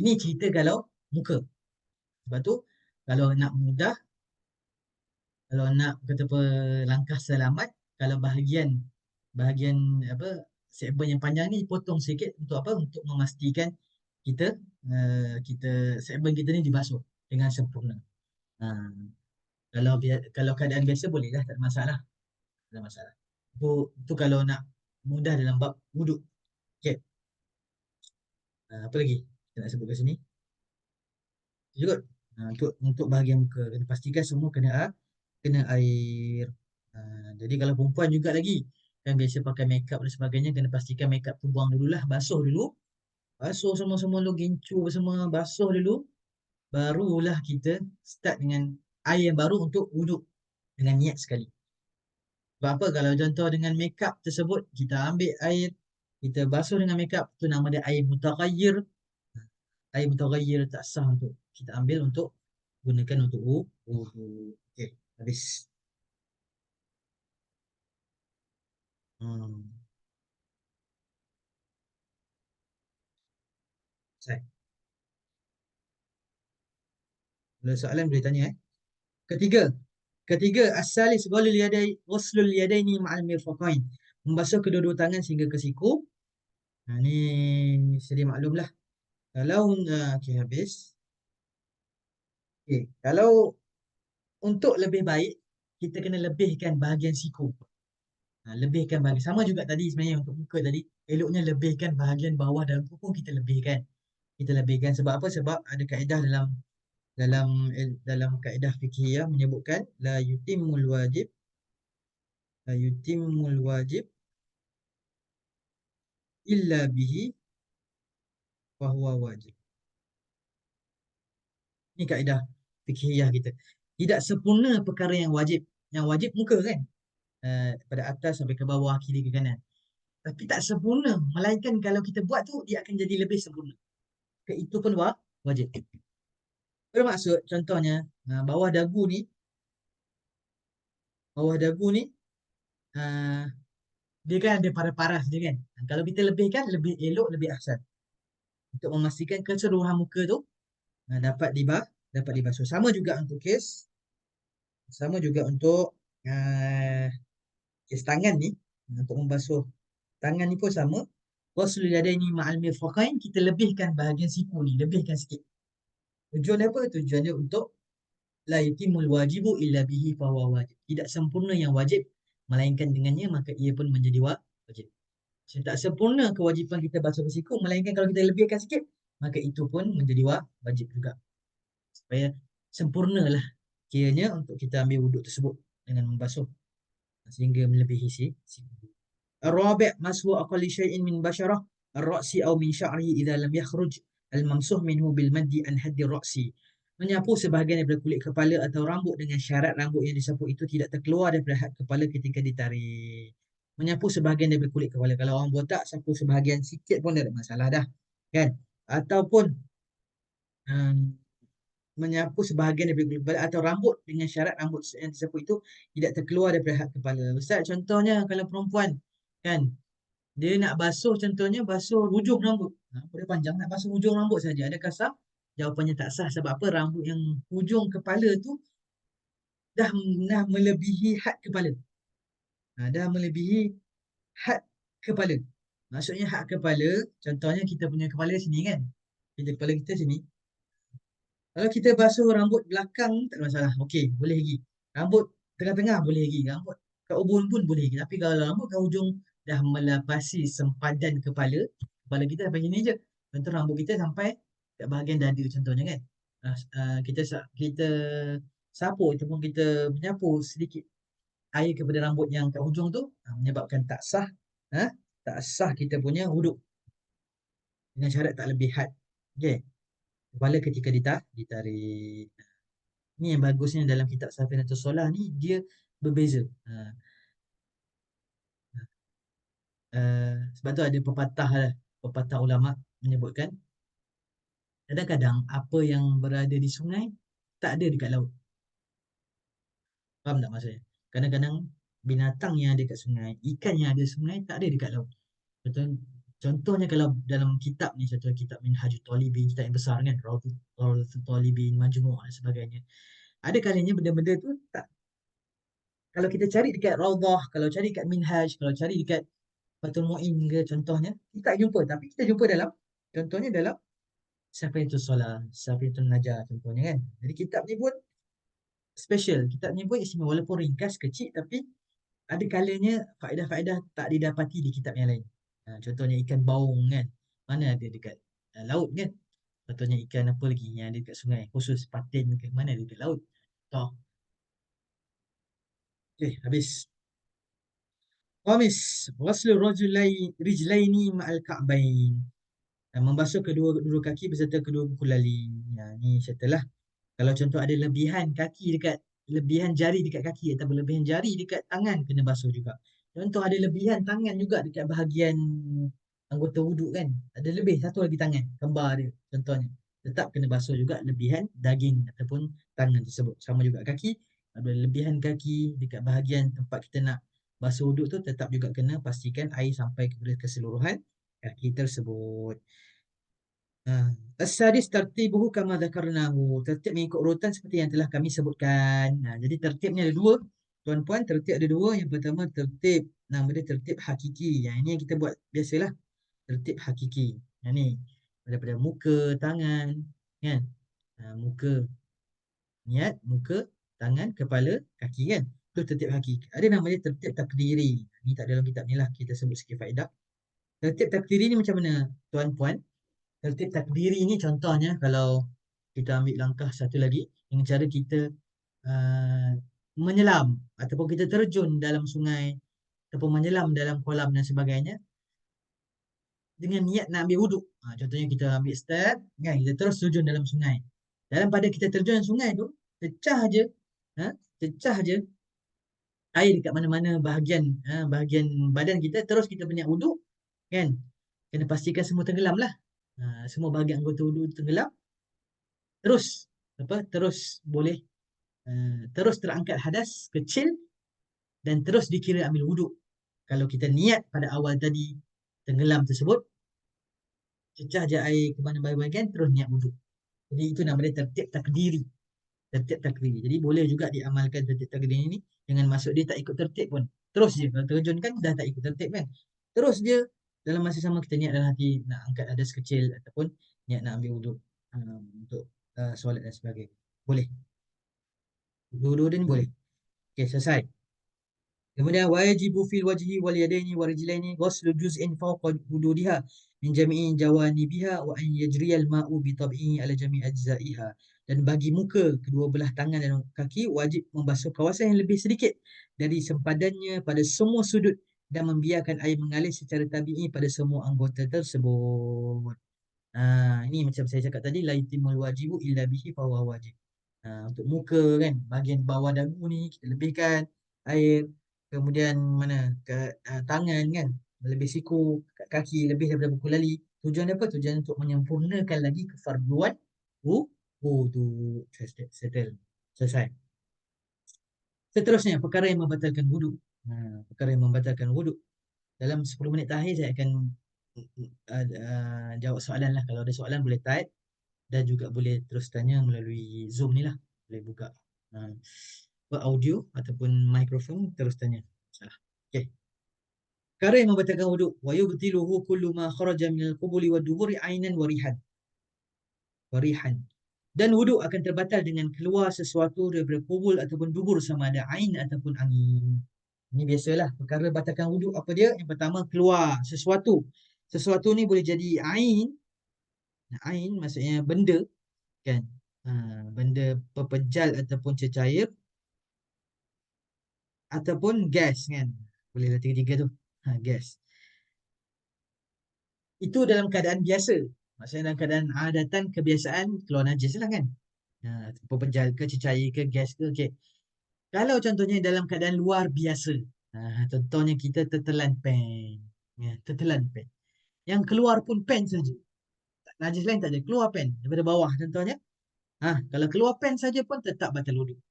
Ini cerita kalau muka. Sebab tu kalau nak mudah, kalau nak kata apa, langkah selamat, kalau bahagian bahagian apa segmen yang panjang ni potong sikit untuk apa? Untuk memastikan kita kita segmen kita ni dibasuh dengan sempurna. Ha, kalau keadaan biasa boleh lah, tak ada masalah. Tak ada masalah. Itu kalau nak mudah dalam bab wuduk. Okey. Apa lagi kita nak sebut kat sini? Juga untuk bahagian muka kena pastikan semua kena air. Jadi kalau perempuan juga lagi kan biasa pakai makeup dan sebagainya, kena pastikan makeup tu buang dululah, basuh dulu. Basuh semua-semua dulu, gincu semua basuh dulu. Barulah kita start dengan air yang baru untuk wuduk dengan niat sekali. Sebab apa? Kalau contoh dengan makeup tersebut, kita ambil air, kita basuh dengan makeup tu, nama dia air mutaghayyir. Air mutaghayyir tak sah untuk kita ambil untuk gunakan untuk wudu. Okey, habis. Hmm. Saya. Kalau soalan boleh tanya. Ketiga. Ketiga, as-salis ghuslul yadaini ma'al mirfaqain. Membasuh kedua-dua tangan sehingga ke siku. Ni sedia maklum lah. Kalau okey, habis. Okey, kalau untuk lebih baik, kita kena lebihkan bahagian siku. Lebihkan bahagian. Sama juga tadi sebenarnya untuk muka tadi. Eloknya lebihkan bahagian bawah dagu pun kita lebihkan. Kita lebihkan sebab apa? Sebab ada kaedah dalam dalam kaedah fiqhiyah menyebutkan la yutimul wajib illa bihi fahuwa wajib. Ini kaedah fikhiyah kita. Tidak sempurna perkara yang wajib. Yang wajib muka kan? Pada atas sampai ke bawah, kiri ke kanan. Tapi tak sempurna. Melainkan kalau kita buat tu, dia akan jadi lebih sempurna. Itu pun wajib. Bermaksud contohnya, bawah dagu ni, uh, dia kan ada paras-paras dia kan. Kalau kita lebihkan, lebih elok, lebih ahsan. Untuk memastikan keseluruhan muka tu dapat dibasuh. Sama juga untuk uh, kes tangan ni, untuk membasuh tangan ni pun sama. Waslul yadaini ma'al mirfaqain, kita lebihkan bahagian siku ni, lebihkan sikit. Tujuan apa? Tujuannya untuk la yutimul wajibu illa bihi fahuwa wajib. Tidak sempurna yang wajib, melainkan dengannya maka ia pun menjadi wajib. Tak sempurna kewajipan kita basuh siku, melainkan kalau kita lebihkan sikit, maka itu pun menjadi wajib juga. Supaya sempurnalah kiranya untuk kita ambil wuduk tersebut dengan membasuh sehingga melebihi siku. الرابع مسح أقل شيء من بشرة الرأس أو من شعره إذا لم يخرج الممسوح منه بالمد عن حد الرأس. Menyapu sebahagian daripada kulit kepala atau rambut dengan syarat rambut yang disapu itu tidak terkeluar daripada had kepala ketika ditarik. Menyapu sebahagian daripada kulit kepala. Kalau orang botak, sapu sebahagian sikit pun tak ada masalah dah. Kan? Ataupun um, menyapu sebahagian daripada kulit kepala atau rambut dengan syarat rambut yang disapu itu tidak terkeluar daripada had kepala. Ustaz, contohnya kalau perempuan, kan? Dia nak basuh, contohnya basuh hujung rambut. Boleh panjang, nak basuh hujung rambut saja. Adakah sah? Jawapannya tak sah. Sebab apa? Rambut yang hujung kepala tu dah, dah melebihi had kepala. Dah melebihi had kepala. Maksudnya had kepala, contohnya kita punya kepala sini kan. Kepala kita sini. Kalau kita basuh rambut belakang, tak ada masalah. Okey, boleh lagi. Rambut tengah-tengah boleh lagi. Rambut kat ubun pun boleh lagi. Tapi kalau rambut kat hujung dah melapasi sempadan kepala, kepala kita sampai sini je. Contoh rambut kita sampai kat bahagian dada contohnya kan. Kita sapu ataupun kita menyapu sedikit air kepada rambut yang kat hujung tu, menyebabkan tak sah, tak sah kita punya wuduk dengan syarat tak lebih had. Okey. Kepala ketika ditarik. Ni yang bagusnya dalam kitab Safinatus Solah ni, dia berbeza. Sebab tu ada pepatah ulama menyebutkan kadang-kadang apa yang berada di sungai tak ada dekat laut. Faham tak maksudnya? Kadang-kadang binatang yang ada dekat sungai, ikan yang ada di sungai tak ada dekat laut. Contohnya kalau dalam kitab ni, contoh kitab Minhajul Talibin, kitab yang besar kan, Rawdatul Talibin, Majmu' dan sebagainya. Ada kalanya benda-benda tu tak, kalau kita cari dekat Rawdah, kalau cari dekat Minhaj, kalau cari dekat Fathul Mu'in ke contohnya, kita tak jumpa. Tapi kita jumpa dalam, contohnya dalam Safiyatul Solah, Safiyatul Najah contohnya kan. Jadi kitab ni pun special. Kitab ni pun istimewa. Walaupun ringkas, kecil, tapi ada kalanya faedah-faedah tak didapati di kitab yang lain. Contohnya ikan baung kan. Mana ada dekat laut kan. Contohnya ikan apa lagi yang ada dekat sungai. Khusus patin ke mana ada dekat laut. Toh. Okay, habis. Khamis, ghuslu rijlaini ma'al ka'bain. Membasuh kedua kaki beserta kedua buku lali. Ni setelah, kalau contoh ada lebihan jari dekat kaki atau lebihan jari dekat tangan, kena basuh juga. Contoh ada lebihan tangan juga dekat bahagian anggota wuduk kan. Ada lebih satu lagi tangan, kembar dia contohnya. Tetap kena basuh juga lebihan daging ataupun tangan tersebut. Sama juga kaki, ada lebihan kaki dekat bahagian tempat kita nak basuh wuduk tu, tetap juga kena pastikan air sampai kepada keseluruhan kaki tersebut. As-sadis tartibuhu kama dzakarnahu. Tertib mengikut urutan seperti yang telah kami sebutkan. Jadi tertibnya ada dua. Tuan-puan, tertib ada dua. Yang pertama tertib, nama dia tertib hakiki. Yang ini yang kita buat biasalah. Tertib hakiki. Yang ni daripada muka, tangan, kan? Muka, niat, muka, tangan, kepala, kaki kan? Itu tertib hakiki. Ada nama dia tertib takdiri. Ini tak dalam kitab ni lah. Kita sebut sikit faedah. Tertib takdiri ni macam mana, tuan-puan? Tertib takdiri ni contohnya kalau kita ambil langkah satu lagi dengan cara kita uh, menyelam ataupun kita terjun dalam sungai ataupun menyelam dalam kolam dan sebagainya. dengan niat nak ambil wuduk. Contohnya kita ambil step, kan, kita terus terjun dalam sungai. Dalam pada kita terjun dalam sungai tu, pecah je, ha, pecah je air dekat mana-mana bahagian badan kita, terus kita berniat wuduk, kan? Kena pastikan semua tenggelam lah. Semua bahagian anggota wuduk tenggelam, terus terus boleh terus terangkat hadas kecil dan terus dikira ambil wuduk. Kalau kita niat pada awal tadi tenggelam tersebut, cecah je air ke mana bahagian, terus niat wuduk. Jadi itu namanya tertib takdiri. Tertib takdiri. Jadi boleh juga diamalkan tertib takdiri ini dengan maksud dia tak ikut tertib pun. Terus je, kalau terjun kan dah tak ikut tertib kan. Terus dia dalam masa sama kita niat dalam hati nak angkat hadas kecil ataupun niat nak ambil wuduk untuk solat dan sebagainya. Boleh. Dua-dua ni boleh. Okey, selesai. Kemudian wajibu fil wajhi wal yadaini wal rijlaini ghuslu juz'in fawqa hududiha min jami'i jawanibiha wa an yajriyal ma'u bi tab'ihi ala jami' ajza'iha. Dan bagi muka, kedua belah tangan dan kaki wajib membasuh kawasan yang lebih sedikit dari sempadannya pada semua sudut dan membiarkan air mengalir secara tabi'i pada semua anggota tersebut. Ini macam saya cakap tadi, la yutimul wajibu illa bihi fahuwa wajib. Untuk muka kan, bahagian bawah dagu ni kita lebihkan air. Kemudian mana ke tangan kan, lebih siku, kat kaki lebih daripada buku lali. Tujuan apa? Tujuan untuk menyempurnakan lagi kefarduan wuduk. Settle. Selesai. Seterusnya, perkara yang membatalkan wuduk. Perkara yang membatalkan wuduk. Dalam 10 minit terakhir saya akan jawab soalan lah. Kalau ada soalan boleh type dan juga boleh terus tanya melalui Zoom ni lah. Boleh buka audio ataupun mikrofon, terus tanya. Salah. Okey. Perkara yang membatalkan wuduk. Wa yubtiluhu kullu ma kharaja minal qubuli wa duburi ainan wa rihan. Dan wuduk akan terbatal dengan keluar sesuatu daripada kubul ataupun dubur, sama ada ain ataupun angin. Ini biasalah perkara batalkan wuduk. Apa dia? Yang pertama, keluar sesuatu. Sesuatu ni boleh jadi ain. Ain maksudnya benda, kan? Benda pepejal ataupun cecair, ataupun gas, kan? Bolehlah tiga-tiga tu. Gas. Itu dalam keadaan biasa. Maksudnya dalam keadaan adatan, kebiasaan, keluar najis lah kan. Pepejal ke, cecair ke, gas ke. Okay. Kalau contohnya dalam keadaan luar biasa, contohnya kita tertelan pen. Tertelan pen. Yang keluar pun pen saja. Najis lain tak ada. Keluar pen daripada bawah contohnya. Kalau keluar pen saja pun tetap batal wuduk.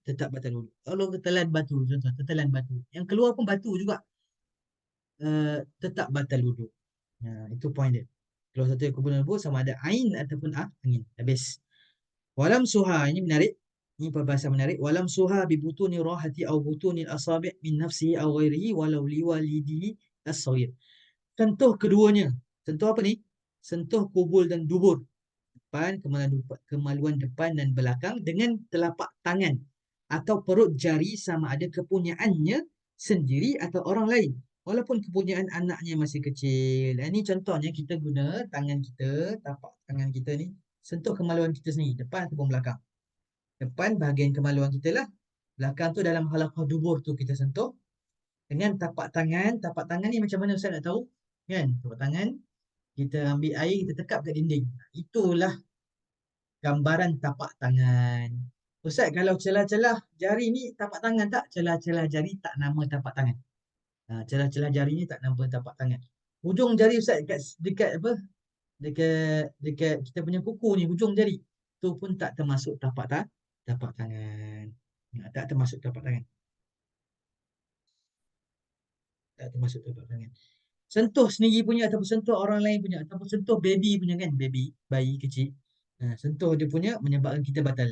Tetap batal wuduk. Kalau tertelan batu, contoh tertelan batu. Yang keluar pun batu juga. Tetap batal wuduk. Itu poin dia. Kalau satu yang kumpulan wuduk sama ada ain ataupun angin. Habis. Walam suha, ini menarik. Ini perbahasan menarik. Walam suha bi butuni rahati au butuni asabi' min nafsihi au ghairihi walau liwalidihi as-saghir. Sentuh keduanya. Sentuh apa ni? Sentuh kubul dan dubur. Depan, kemaluan depan dan belakang dengan telapak tangan atau perut jari, sama ada kepunyaannya sendiri atau orang lain. Walaupun kepunyaan anaknya masih kecil. Ini contohnya kita guna tangan kita, tapak tangan kita ni, sentuh kemaluan kita sendiri, depan ataupun belakang. Depan bahagian kemaluan kita lah. Belakang tu dalam halaqah dubur tu kita sentuh. Dengan tapak tangan. Tapak tangan ni macam mana Ustaz nak tahu? Kan? Tapak tangan, kita ambil air, kita tekap kat dinding. Itulah gambaran tapak tangan. Ustaz, kalau celah-celah jari ni tapak tangan tak? Celah-celah jari tak nama tapak tangan. Celah-celah jari ni tak nama tapak tangan. Hujung jari Ustaz dekat apa? Dekat kita punya kuku ni, hujung jari. Tu pun tak termasuk tapak tangan. Tak termasuk tapak tangan. Tak termasuk tapak tangan. Sentuh sendiri punya ataupun sentuh orang lain punya ataupun sentuh baby punya, kan? Bayi kecil. Sentuh dia punya menyebabkan kita batal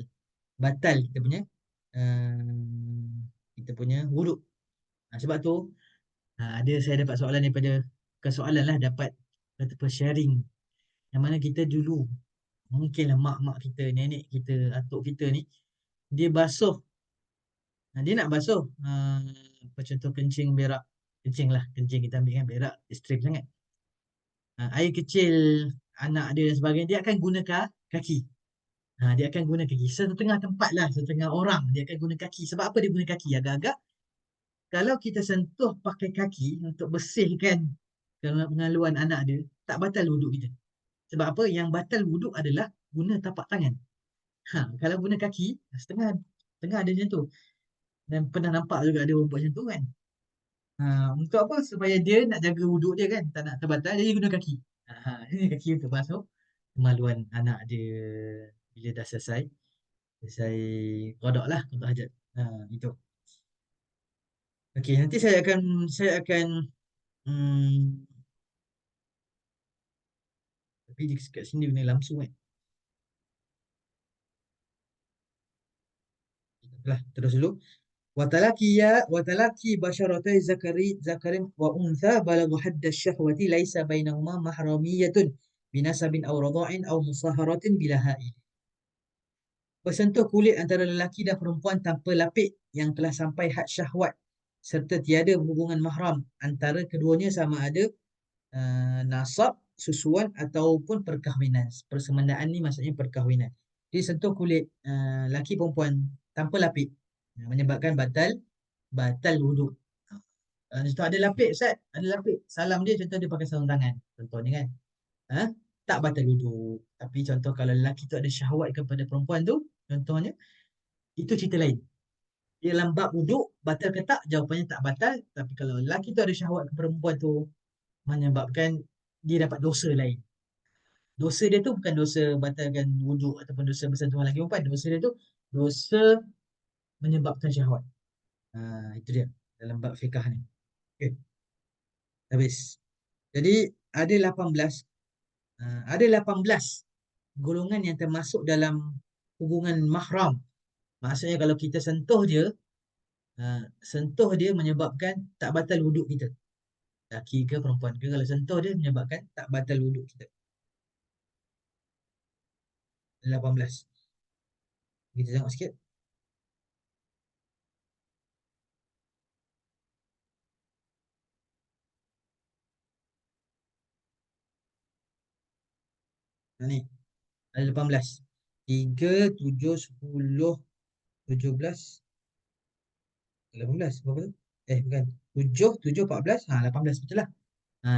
kita punya wuduk. Sebab tu ada saya dapat soalan daripada, bukan soalan lah, dapat kata sharing, yang mana kita dulu mungkinlah mak-mak kita, nenek kita, atuk kita ni, dia basuh, dia nak basuh apa contoh kencing, berak, kencing lah, kencing kita ambil kan, berak ekstrim sangat, air kecil anak dia dan sebagainya, dia akan guna kaki. Dia akan guna kaki. Setengah tempat lah, setengah orang dia akan guna kaki. Sebab apa dia guna kaki? Agak-agak kalau kita sentuh pakai kaki untuk bersihkan pengaluan anak dia, tak batal wuduk kita. Sebab apa? Yang batal wuduk adalah guna tapak tangan. Kalau guna kaki, setengah setengah ada macam tu. Dan pernah nampak juga ada orang buat macam tu kan. Untuk apa? Supaya dia nak jaga wuduk dia kan, tak nak terbatal, jadi guna kaki. Ini kaki untuk masuk kemaluan anak dia bila dah selesai, selesai kodok lah untuk hajat. Itu. Okey, nanti saya akan hmm, tapi kat sini guna langsung kan. Lah, terus dulu. وتلاقي بشرتي ذكر وأنثى بلغ حد الشهوة ليس بينهما محرمية بنسب أو رضاع أو مصاهرة بلا هائل. Bersentuh kulit antara lelaki dan perempuan tanpa lapik yang telah sampai had syahwat serta tiada hubungan mahram antara keduanya sama ada nasab, susuan ataupun perkahwinan. Persemandaan ni maksudnya perkahwinan. Jadi sentuh kulit lelaki perempuan tanpa lapik menyebabkan batal wuduk. Contoh ada lapik Ustaz, ada lapik. Salam dia contoh dia pakai sarung tangan. Contohnya kan. Ha? Tak batal wuduk. Tapi contoh kalau lelaki tu ada syahwat kepada perempuan tu, contohnya, itu cerita lain. Dia dalam bab wuduk, batal ke tak? Jawapannya tak batal. Tapi kalau lelaki tu ada syahwat ke perempuan tu, menyebabkan dia dapat dosa lain. Dosa dia tu bukan dosa batalkan wuduk ataupun dosa bersentuhan lagi perempuan. Dosa dia tu dosa menyebabkan syahwat. Itu dia dalam bab fiqah ni. Okay, habis. Jadi ada 18 ada 18 golongan yang termasuk dalam hubungan mahram. Maksudnya kalau kita sentuh dia menyebabkan tak batal wuduk kita. Laki ke perempuan ke, kalau sentuh dia menyebabkan tak batal wuduk kita. 18. Kita tengok sikit. Ni ada 18. 3, 7, 10, 17, 18. Berapa tu? Bukan. 7, 7, 14. 18 betul lah.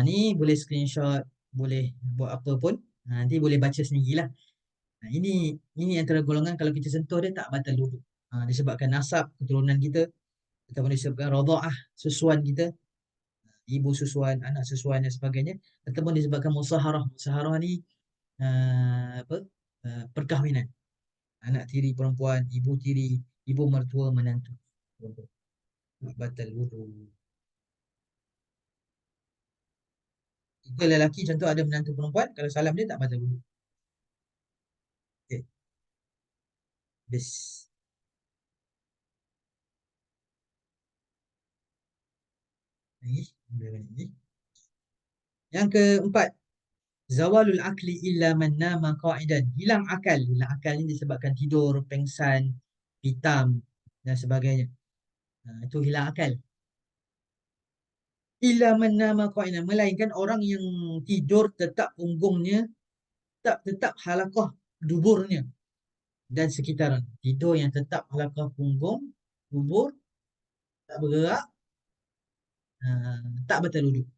Ni boleh screenshot, boleh buat apa pun. Nanti boleh baca sendirilah. Ini antara golongan kalau kita sentuh dia tak batal wuduk. Disebabkan nasab keturunan kita ataupun disebabkan radha'ah susuan kita, ibu susuan, anak susuan dan sebagainya, ataupun disebabkan musaharah. Musaharah ni apa? Perkahwinan. Anak tiri perempuan, ibu tiri, ibu mertua menantu. Tak batal wuduk. Kita lelaki contoh ada menantu perempuan, kalau salam dia tak batal wuduk. Okey. Habis. Lagi. Yang keempat, zawalul akli illa man nama qa'idan. Hilang akal. Hilang akal ni disebabkan tidur, pengsan, hitam dan sebagainya. Itu hilang akal. Illa man nama qa'idan. Melainkan orang yang tidur tetap punggungnya, tetap halaqah duburnya dan sekitaran. Tidur yang tetap halaqah punggung, dubur, tak bergerak, tak batal wuduk.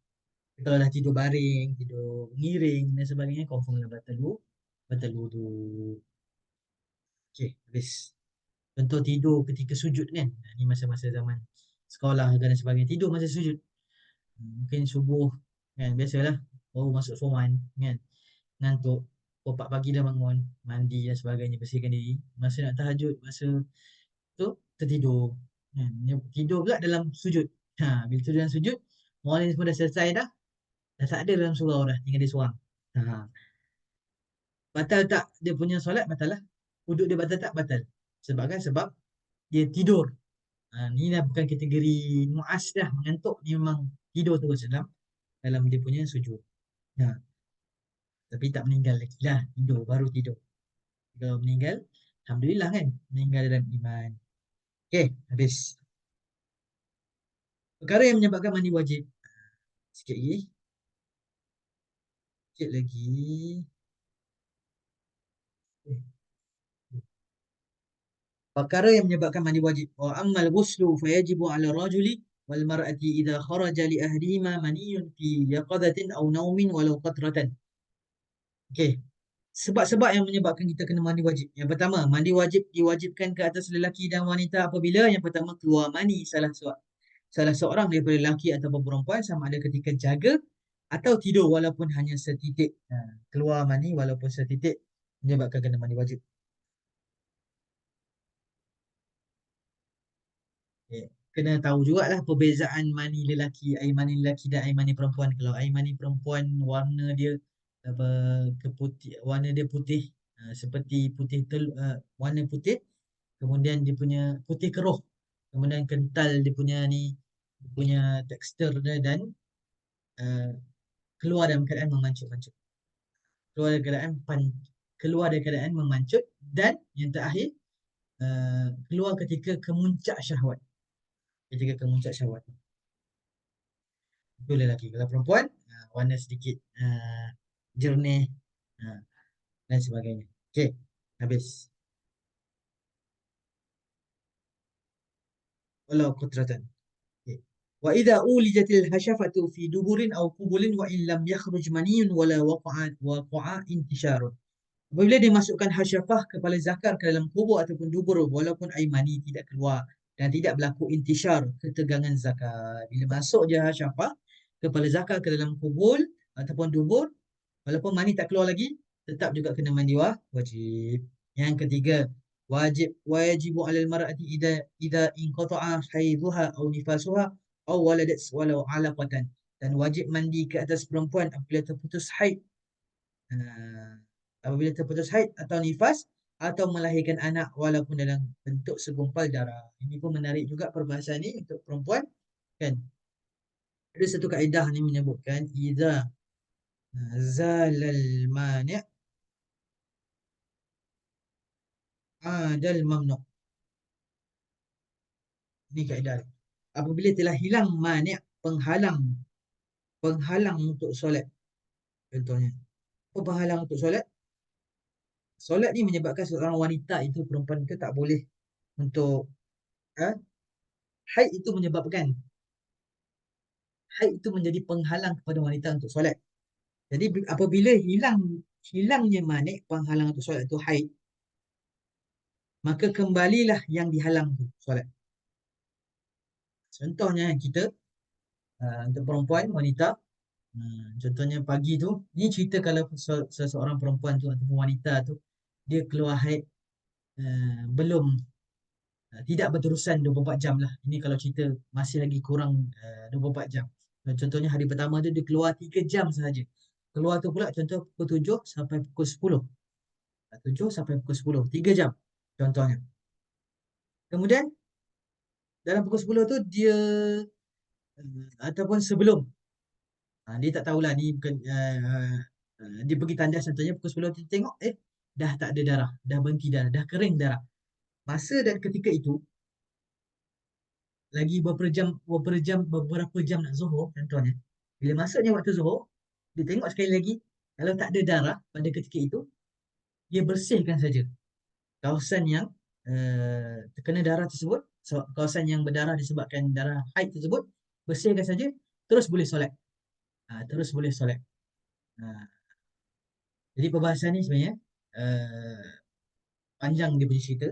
Kalau dah tidur baring, tidur miring dan sebagainya, confirm dah batal wuduk. Batal wuduk. Okey, habis. Contoh tidur ketika sujud kan. Ni masa-masa zaman sekolah dan sebagainya. Tidur masa sujud. Mungkin subuh kan. Biasalah. Baru masuk form 1 kan. Ngantuk. Pukul 4 pagi dah bangun. Mandi dan sebagainya. Bersihkan diri. Masa nak tahajud. Masa tu tertidur. Kan. Tidur pula dalam sujud. Bila tidur dalam sujud. Morning semua dah selesai dah. Dah tak ada dalam surau dah. Tinggal dia seorang. Batal tak dia punya solat? Batal lah. Wuduk dia batal tak? Batal. Sebab kan? Sebab dia tidur. Ni dah bukan kategori muas dah, mengantuk. Ni memang tidur terus dalam dia punya sujud. Nah, tapi tak meninggal lagi lah. Tidur, baru tidur. Kalau meninggal, Alhamdulillah kan. Meninggal dalam iman. Okay, habis. Perkara yang menyebabkan mandi wajib. Sikit lagi. Sikit lagi. Perkara yang menyebabkan mandi wajib. Wa ammal ghuslu fayajibu ala rajuli wal mar'ati idza kharaja li ahlihima maniyyun fi yaqadatin aw naumin walau qatratan. Okey. Sebab-sebab yang menyebabkan kita kena mandi wajib. Yang pertama, mandi wajib diwajibkan ke atas lelaki dan wanita apabila yang pertama keluar mani salah seorang daripada lelaki ataupun perempuan, sama ada ketika jaga atau tidur walaupun hanya setitik. Keluar mani walaupun setitik menyebabkan kena mandi wajib. Okay. Kena tahu jugalah perbezaan mani lelaki, air mani lelaki dan air mani perempuan. Kalau air mani perempuan warna dia apa keputih, warna dia putih, seperti putih warna putih, kemudian dia punya putih keruh, kemudian kental dia punya ni, dia punya tekstur dia, dan uh, keluar dalam keadaan memancut-mancut, keluar dalam keadaan keluar dari keadaan memancut, dan yang terakhir keluar ketika kemuncak syahwat, ketika kemuncak syahwat. Itu lelaki. Kalau perempuan warna sedikit jernih dan sebagainya. Okey, habis. Walau qutratan. Okay. Wa idza ulijatil hashafatu fi duburin aw qubulin wa in lam yakhruj maniyun wala waqa'a intisharun. Apabila dimasukkan hasyafah kepala zakar ke dalam kubur ataupun dubur walaupun air mani tidak keluar dan tidak berlaku intishar, ketegangan zakar. Bila masuk je hasyafah kepala zakar ke dalam kubur ataupun dubur walaupun mani tak keluar lagi, tetap juga kena mandi wajib. Yang ketiga, wajibu 'alal mar'ati idza inqata'a haidhuha aw nifasuha aw waladat walau 'alaqatan. Dan wajib mandi ke atas perempuan apabila terputus haid. Apabila terputus haid atau nifas atau melahirkan anak walaupun dalam bentuk segumpal darah. Ini pun menarik juga perbahasan ni untuk perempuan, kan. Ada satu kaedah ni menyebutkan idza zalal mani' adal mamnu'. Ini kaedah. Apabila telah hilang mani', penghalang untuk solat. Contohnya, apa penghalang untuk solat? Solat ni menyebabkan seorang wanita itu, perempuan itu tak boleh untuk haid itu menyebabkan haid itu menjadi penghalang kepada wanita untuk solat. Jadi apabila hilangnya mani', penghalang untuk solat itu haid, maka kembalilah yang dihalang tu solat. Contohnya kita untuk perempuan wanita, contohnya pagi tu, ni cerita kalau seseorang perempuan tu ataupun wanita tu dia keluar haid belum tidak berterusan 24 jam lah. Ini kalau cerita masih lagi kurang 24 jam. Contohnya hari pertama tu dia keluar 3 jam sahaja. Keluar tu pula contoh pukul 7 sampai pukul 10. 7 sampai pukul 10, 3 jam contohnya. Kemudian dalam pukul 10 tu dia ataupun sebelum, dia tak tahulah ni bukan dia pergi tandas contohnya pukul 10 tu tengok dah tak ada darah, dah berhenti darah, dah kering darah. Masa dan ketika itu lagi beberapa jam nak Zuhur contohnya. Bila masuknya waktu Zuhur, dia tengok sekali lagi, kalau tak ada darah pada ketika itu, dia bersihkan saja kawasan yang terkena darah tersebut, kawasan yang berdarah disebabkan darah haid tersebut, bersihkan saja, terus boleh solat. Terus boleh solat. Jadi perbahasan ni sebenarnya panjang dia punya cerita.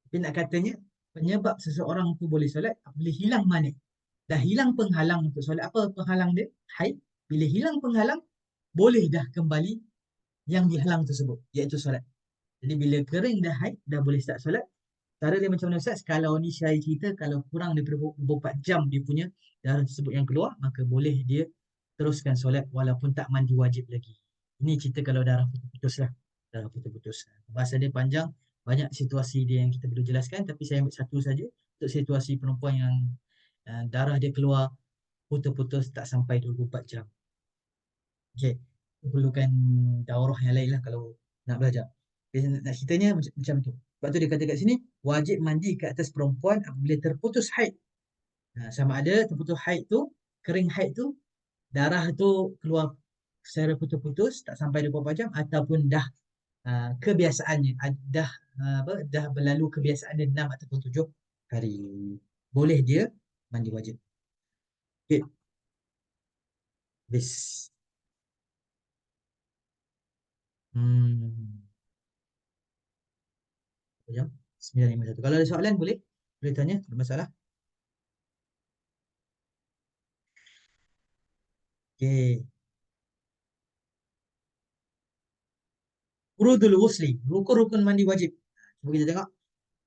Tapi nak katanya, penyebab seseorang tu boleh solat apabila hilang mani'. Dah hilang penghalang untuk solat. Apa penghalang dia? Haid. Bila hilang penghalang, boleh dah kembali yang dihalang tersebut, iaitu solat. Jadi bila kering dah haid, dah boleh start solat. Cara dia macam mana Ustaz? Kalau ni saya cerita, kalau kurang daripada 24 jam dia punya darah tersebut yang keluar, maka boleh dia teruskan solat walaupun tak mandi wajib lagi. Ini cerita kalau darah putus lah. Darah putus-putus. Bahasa dia panjang, banyak situasi dia yang kita perlu jelaskan, tapi saya ambil satu saja untuk situasi perempuan yang darah dia keluar putus-putus tak sampai 24 jam. Okey, perlukan daurah yang lain lah kalau nak belajar. Okay, nak ceritanya macam tu. Sebab tu dia kata kat sini, wajib mandi ke atas perempuan apabila terputus haid. Sama ada terputus haid tu, kering haid tu, darah tu keluar secara putus-putus tak sampai 24 jam, ataupun dah kebiasaannya, dah berlalu kebiasaan dia 6 ataupun 7 hari. Boleh dia mandi wajib. Okay. Bis. Hmm. Jam 9.51. Kalau ada soalan boleh? Boleh tanya, ada masalah? Okay. Furudul wusli. Rukun-rukun mandi wajib. Cuba kita tengok.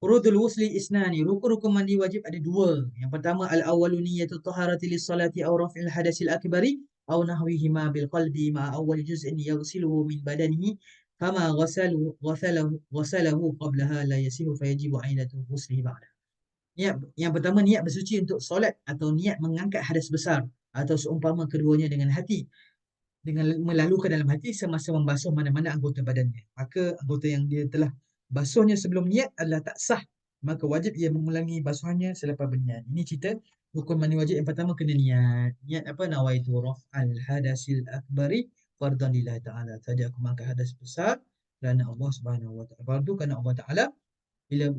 Furudul wusli isnani. Rukun-rukun mandi wajib ada dua. Yang pertama, al-awwalu niyatu taharati lis-salati aw raf'il hadasil akbari aw nahwihima bil qalbi ma'a awwal juz'in yaghsiluhu min badanihi fama ghasalahu qablaha la yasihu fayajibu aidatu ghuslihi ba'da. Niat yang pertama, niat bersuci untuk solat atau niat mengangkat hadas besar atau seumpama keduanya dengan hati, dengan melalukan dalam hati semasa membasuh mana-mana anggota badannya. Maka anggota yang dia telah basuhnya sebelum niat adalah tak sah. Maka wajib ia mengulangi basuhannya selepas berniat. Ini cerita rukun mandi wajib yang pertama kena niat. Niat apa? Nawaitu raf'al hadasil akbari fardan lillahi ta'ala. Tadi aku mengangkat hadas besar kerana Allah Subhanahu wa ta'ala. Fardu kerana Allah Ta'ala.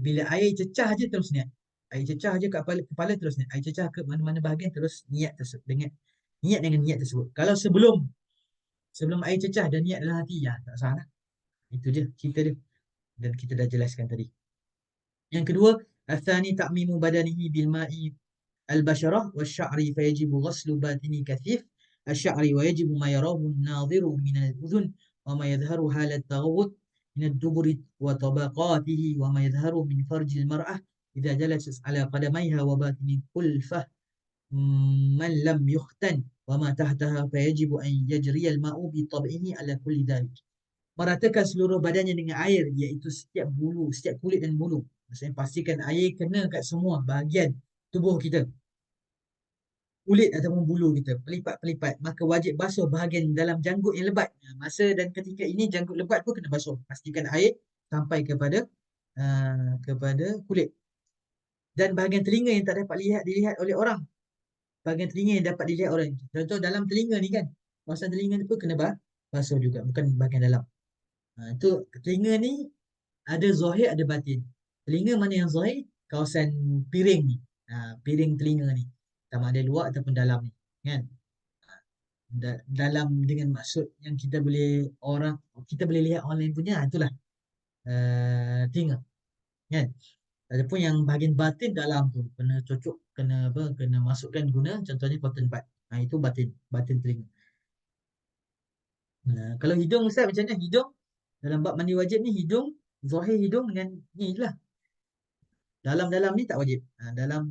Bila air cecah je terus niat. Air cecah je kat kepala terus niat. Air cecah ke mana-mana bahagian terus niat tersebut. Dengan niat tersebut. Kalau sebelum air cecah dan niat dalam hati, ya tak salah. Itu je cerita dia. Dan kita dah jelaskan tadi. Yang kedua, athani ta'mimu badanihi bil ma'i al-basharah wa sya'ri fayajibu ghaslu batini kathif al-sya'ri wa yajibu ma yarahu an-nadhiru min al-udhun wa ma yadhharu halat taghawud min ad-duburi wa tabaqatihi wa ma yadhharu min farji al-mar'ah idza jalasat ala qadamayha wa batini kulfah man lam yukhtan wa ma tahtaha fayajibu an yajriya al-ma'u bi tab'ihi ala kulli dhalik. Meratakan seluruh badannya dengan air, iaitu setiap bulu, setiap kulit dan bulu. Maksudnya pastikan air kena kat semua bahagian tubuh kita, kulit ataupun bulu kita, pelipat-pelipat. Maka wajib basuh bahagian dalam janggut yang lebat. Masa dan ketika ini janggut lebat pun kena basuh. Pastikan air sampai kepada kulit. Dan bahagian telinga yang tak dapat dilihat oleh orang. Bahagian telinga yang dapat dilihat orang. Contoh dalam telinga ni kan, kawasan telinga ni pun kena basuh juga, bukan bahagian dalam. Itu telinga ni ada zahir, ada batin. Telinga mana yang zahir? Kawasan piring ni. Piring telinga ni. Sama ada luar ataupun dalam ni. Kan? Dalam dengan maksud yang kita boleh lihat orang lain punya, itulah telinga. Kan? Adapun yang bahagian batin dalam tu kena cocok, kena apa? Kena masukkan guna contohnya cotton bud. Itu batin telinga. Kalau hidung Ustaz macam mana? Hidung dalam bab mandi wajib ni, hidung, zahir hidung dengan ni je lah. Dalam-dalam ni tak wajib. Dalam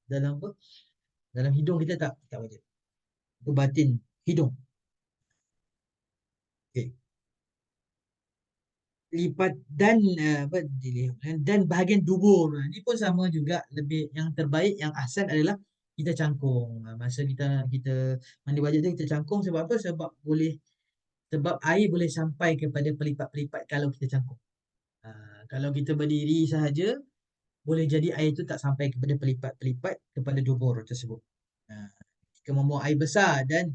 dalam apa? Dalam hidung kita tak wajib. Itu batin hidung. Okay. Lipat dan apa dan bahagian dubur. Ini pun sama juga, lebih yang terbaik, yang ahsan adalah kita cangkung. Masa kita kita mandi wajib tu kita cangkung, sebab apa? Sebab air boleh sampai kepada pelipat-pelipat kalau kita cangkung. Kalau kita berdiri sahaja, boleh jadi air itu tak sampai kepada pelipat-pelipat kepada dubur tersebut. Jika membuang air besar dan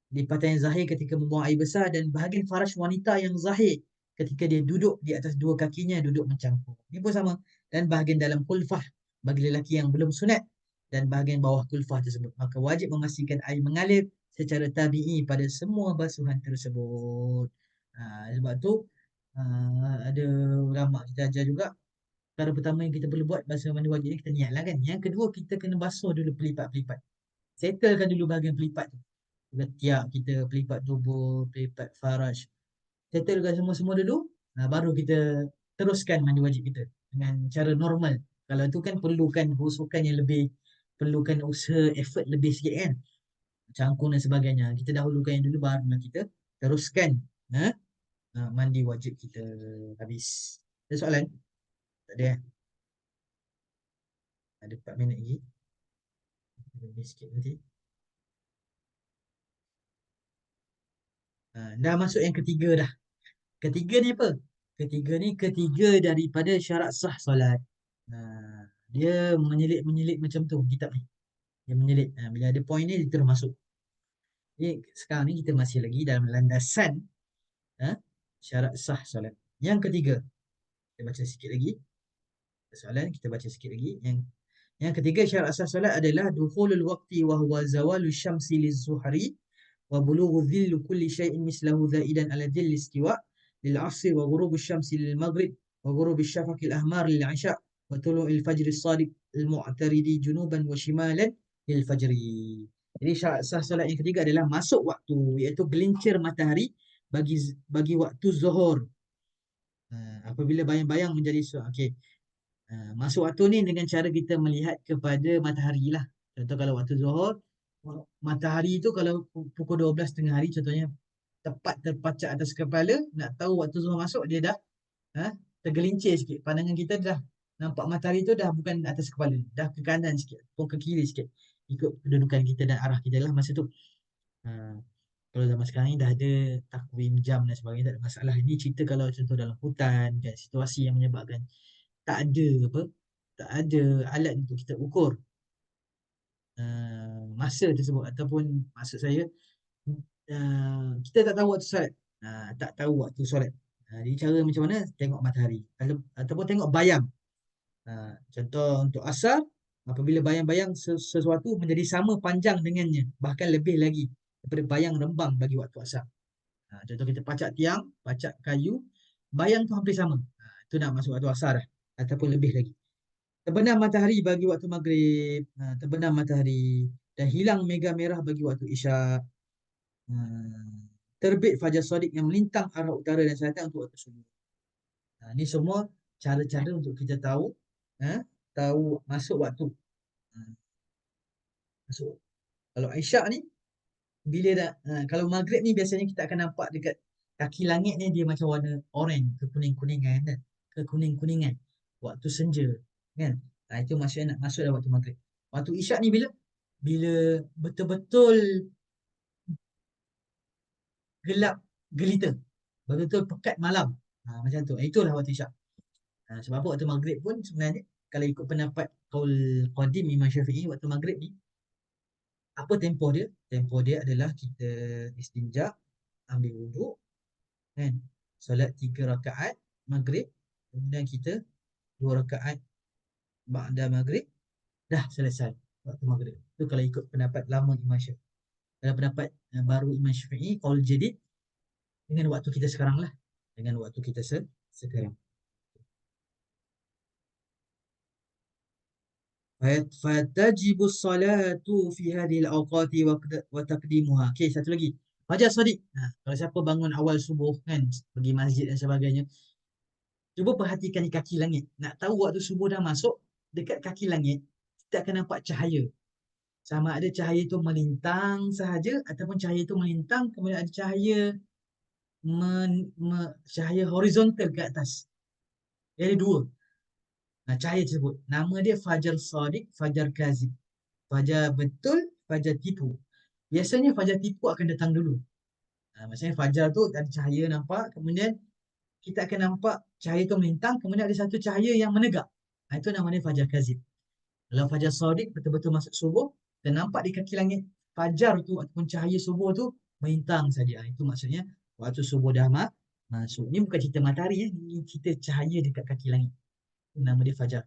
lipatan yang zahir ketika membuang air besar, dan bahagian faraj wanita yang zahir ketika dia duduk di atas dua kakinya, duduk mencangkung. Ini pun sama. Dan bahagian dalam kulfah bagi lelaki yang belum sunat, dan bahagian bawah kulfah tersebut. Maka wajib memastikan air mengalir secara tabi'i pada semua basuhan tersebut. Sebab tu ada ulama kita ajar juga, perkara pertama yang kita perlu buat basuh mandi wajib ni, kita niat lah kan. Yang kedua, kita kena basuh dulu pelipat-pelipat. Settlekan dulu bahagian pelipat tu. Ketiak kita, pelipat tubuh, pelipat faraj. Settlekan semua-semua dulu. Baru kita teruskan mandi wajib kita dengan cara normal. Kalau tu kan perlukan kehusukan yang lebih, perlukan usaha, effort lebih sikit kan. Cangkung dan sebagainya. Kita dahulukan yang dulu, barulah kita teruskan mandi wajib kita habis. Ada soalan? Tak ada. Ada 4 minit lagi. Lebih sikit nanti. Dah masuk yang ketiga dah. Ketiga ni apa? Ketiga daripada syarat sah solat. Dia menyelit macam tu kitab ni. Dia menyelit. Bila ada point ni, dia terus masuk. Jadi sekarang ni kita masih lagi dalam landasan syarat sah solat. Yang ketiga, kita baca sikit lagi. Soalan kita baca sikit lagi. Yang ketiga syarat sah solat adalah dukhulul waqti wa huwa zawalu syamsi lizuhri wa bulughu dhillu kulli syai'in mislahu zaidan ala dhilli istiwa lil asri wa ghurubu syamsi lil maghrib wa ghurubu syafaqil ahmar lil isya wa tulu'il fajri sadiq al mu'taridi junuban wa shimalan lil fajri. Jadi syarat sah solat yang ketiga adalah masuk waktu, iaitu gelincir matahari bagi waktu zuhur. Apabila bayang-bayang menjadi okey. Masuk waktu ni dengan cara kita melihat kepada matahari lah. Contoh kalau waktu zuhur, matahari tu kalau pukul 12 tengah hari contohnya tepat terpacak atas kepala, nak tahu waktu zuhur masuk, dia dah tergelincir sikit. Pandangan kita dah nampak matahari tu dah bukan atas kepala, dah ke kanan sikit, pun ke kiri sikit. Ikut kedudukan kita dan arah kita lah masa tu. Ha, kalau zaman sekarang ni dah ada takwim jam dan sebagainya, tak ada masalah. Ini cerita kalau contoh dalam hutan dan situasi yang menyebabkan tak ada apa, tak ada alat untuk kita ukur masa tersebut, ataupun maksud saya kita tak tahu waktu solat, tak tahu waktu solat. Jadi cara macam mana? Tengok matahari ataupun tengok bayang. Contoh untuk asar, apabila bayang-bayang sesuatu menjadi sama panjang dengannya, bahkan lebih lagi daripada bayang rembang bagi waktu asar. Contoh kita pacak tiang, pacak kayu, bayang tu hampir sama. Itu nak masuk waktu asar dah, ataupun lebih lagi. Terbenam matahari bagi waktu maghrib, terbenam matahari, dan hilang mega merah bagi waktu isyak. Terbit fajar sodik yang melintang arah utara dan selatan untuk waktu subuh. Ini semua cara-cara untuk kita tahu, tahu masuk waktu. Masuk. Kalau isyak ni, bila dah, kalau maghrib ni biasanya kita akan nampak dekat kaki langit ni dia macam warna oren, kekuning-kuningan kan? Kekuning-kuningan. Waktu senja, kan? Itu maksudnya nak masuk dah waktu maghrib. Waktu isyak ni bila? Bila betul-betul gelap gelita, betul-betul pekat malam, macam tu. Itulah waktu isyak. Sebab apa waktu maghrib pun sebenarnya kalau ikut pendapat kaul qadim Imam Syafi'i, waktu maghrib ni apa tempoh dia? Tempoh dia adalah kita istinja, ambil wuduk, kan, solat 3 rakaat maghrib, kemudian kita 2 rakaat ba'da maghrib, dah selesai waktu maghrib. Itu kalau ikut pendapat lama Imam Syafi'i. Dalam pendapat baru Imam Syafi'i, qaul jadid, dengan waktu kita sekarang lah, dengan waktu kita sekarang. Fatajibu salatu fi hadhil awqati wa taqdimuha. Okey, satu lagi. Fajar Shadiq. Kalau siapa bangun awal subuh kan, pergi masjid dan sebagainya, cuba perhatikan di kaki langit. Nak tahu waktu subuh dah masuk, dekat kaki langit kita akan nampak cahaya. Sama ada cahaya itu melintang sahaja ataupun cahaya itu melintang kemudian ada cahaya cahaya horizontal ke atas. Dia ada dua. Cahaya tersebut. Nama dia Fajar Shadiq, Fajar Kazib. Fajar betul, fajar tipu. Biasanya fajar tipu akan datang dulu. Maksudnya fajar tu ada cahaya nampak, kemudian kita akan nampak cahaya tu melintang, kemudian ada satu cahaya yang menegak. Itu namanya fajar kazib. Kalau fajar sadiq betul-betul masuk subuh, dan nampak di kaki langit fajar tu ataupun cahaya subuh tu melintang saja. Itu maksudnya waktu subuh dah masuk. Ini bukan cerita matahari ya, ini cerita cahaya dekat kaki langit. Nama dia fajar.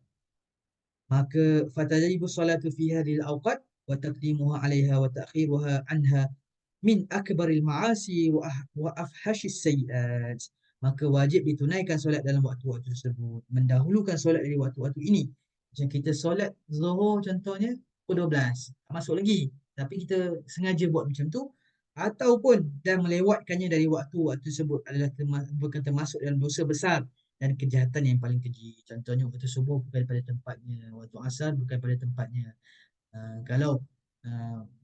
Maka fatajibu salatu fi hadhil awqat wa taqdimuha 'alaiha wa ta'khiruha 'anha min akbaril ma'asi wa afhashis sayyi'at. Maka wajib ditunaikan solat dalam waktu-waktu tersebut, mendahulukan solat dari waktu-waktu ini. Macam kita solat Zuhur contohnya pukul 12, masuk lagi, tapi kita sengaja buat macam tu, ataupun dah melewatkannya dari waktu-waktu tersebut, adalah bukan termasuk dalam dosa besar dan kejahatan yang paling keji. Contohnya waktu subuh bukan pada tempatnya, waktu asar bukan pada tempatnya. Kalau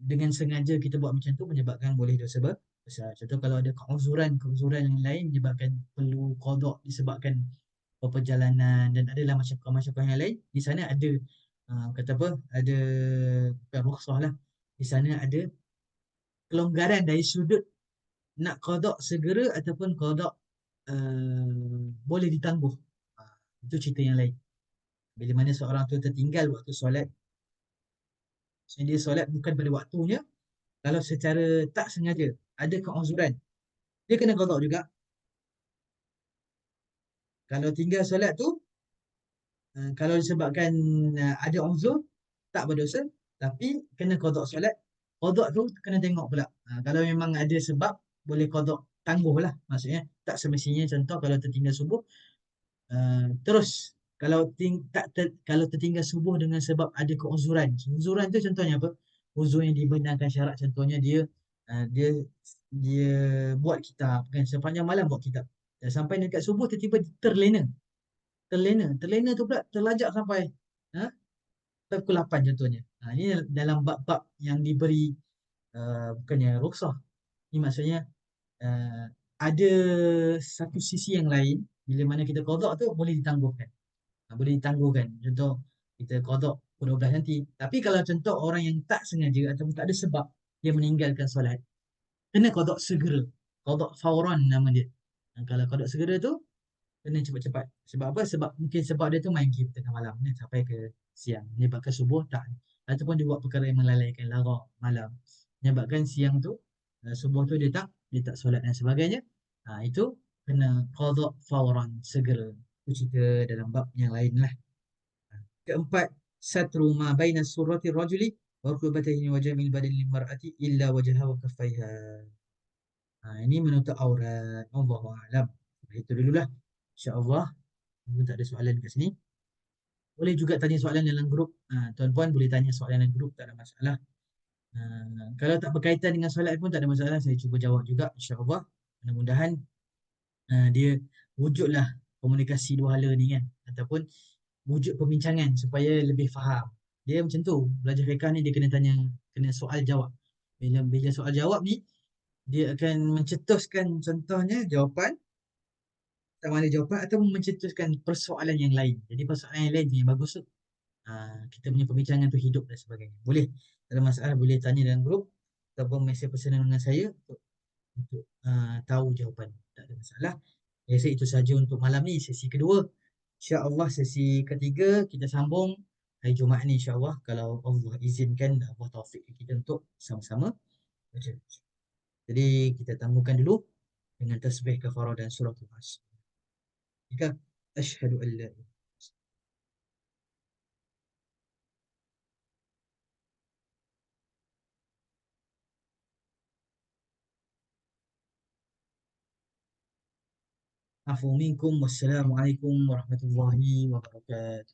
dengan sengaja kita buat macam tu menyebabkan boleh dosa besar. Contoh kalau ada keuzuran yang lain menyebabkan perlu qada disebabkan perjalanan dan adalah masyarakat yang lain, di sana ada kata apa, ada bukan rukhsah lah, di sana ada kelonggaran dari sudut nak qada segera ataupun qada boleh ditangguh. Itu cerita yang lain. Bila mana seorang tu tertinggal waktu solat, dia solat bukan pada waktunya, kalau secara tak sengaja ada keuzuran, dia kena qada juga. Kalau tinggal solat tu, kalau disebabkan ada uzur, tak berdosa, tapi kena qada solat. Qada tu kena tengok pula. Kalau memang ada sebab, boleh qada tangguh lah. Maksudnya tak semestinya, contoh kalau tertinggal subuh, terus kalau kalau tertinggal subuh dengan sebab ada keuzuran. Uzuran tu contohnya apa? Uzur yang dibenarkan syarak, contohnya dia uh, dia dia buat kitab kan, sepanjang malam buat kitab. Dan sampai dekat subuh tiba-tiba terlena. Terlena tu pula terlajak sampai ha, pukul 8 contohnya. Ini dalam bab-bab yang diberi bukannya rukhsah. Ini maksudnya uh, ada satu sisi yang lain, bila mana kita qada tu boleh ditangguhkan. Boleh ditangguhkan. Contoh kita qada pukul 12 nanti. Tapi kalau contoh orang yang tak sengaja ataupun tak ada sebab dia meninggalkan solat, kena qada segera. Qada fauran nama dia. Kalau qada segera tu kena cepat-cepat. Sebab apa? Sebab mungkin sebab dia tu main game tengah malam ni sampai ke siang. Menyebabkan subuh tak. Ataupun dia buat perkara yang melalaikan lara malam. Menyebabkan siang tu, subuh tu dia tak solat dan sebagainya. Itu kena qada fauran, segera. Itu cerita dalam bab yang lain lah. Keempat, satru ma baina surati rajuli wa rukbatayhi wa jamil badani mar'ati illa wajhaha wa kaffaiha. Ini menutup aurat. Allahu a'lam. Itu dululah. InsyaAllah. Mungkin tak ada soalan kat sini. Boleh juga tanya soalan dalam grup. Tuan-puan boleh tanya soalan dalam grup, tak ada masalah. Kalau tak berkaitan dengan solat pun tak ada masalah. Saya cuba jawab juga, insyaAllah. Mudah-mudahan dia wujudlah komunikasi dua hala ni kan. Ataupun wujud perbincangan supaya lebih faham. Dia macam tu. Belajar fiqah ni dia kena soal jawab. Bila soal jawab ni, dia akan mencetuskan contohnya jawapan, sama ada jawapan atau mencetuskan persoalan yang lain. Jadi persoalan yang lain tu yang bagus tu. Kita punya perbincangan tu hidup dan sebagainya. Boleh, ada masalah boleh tanya dalam grup ataupun mesej personal dengan saya untuk tahu jawapan. Tak ada masalah. Saya itu saja untuk malam ni, sesi kedua. InsyaAllah sesi ketiga kita sambung hari Jumaat ni, insyaAllah. Kalau Allah izinkan, Allah taufik kita untuk sama-sama baca. Jadi kita tangguhkan dulu dengan tasbih kafarah dan surah Al-As. Jika asyhadu an la ilaha. Afu minkum, wassalamualaikum warahmatullahi wabarakatuh.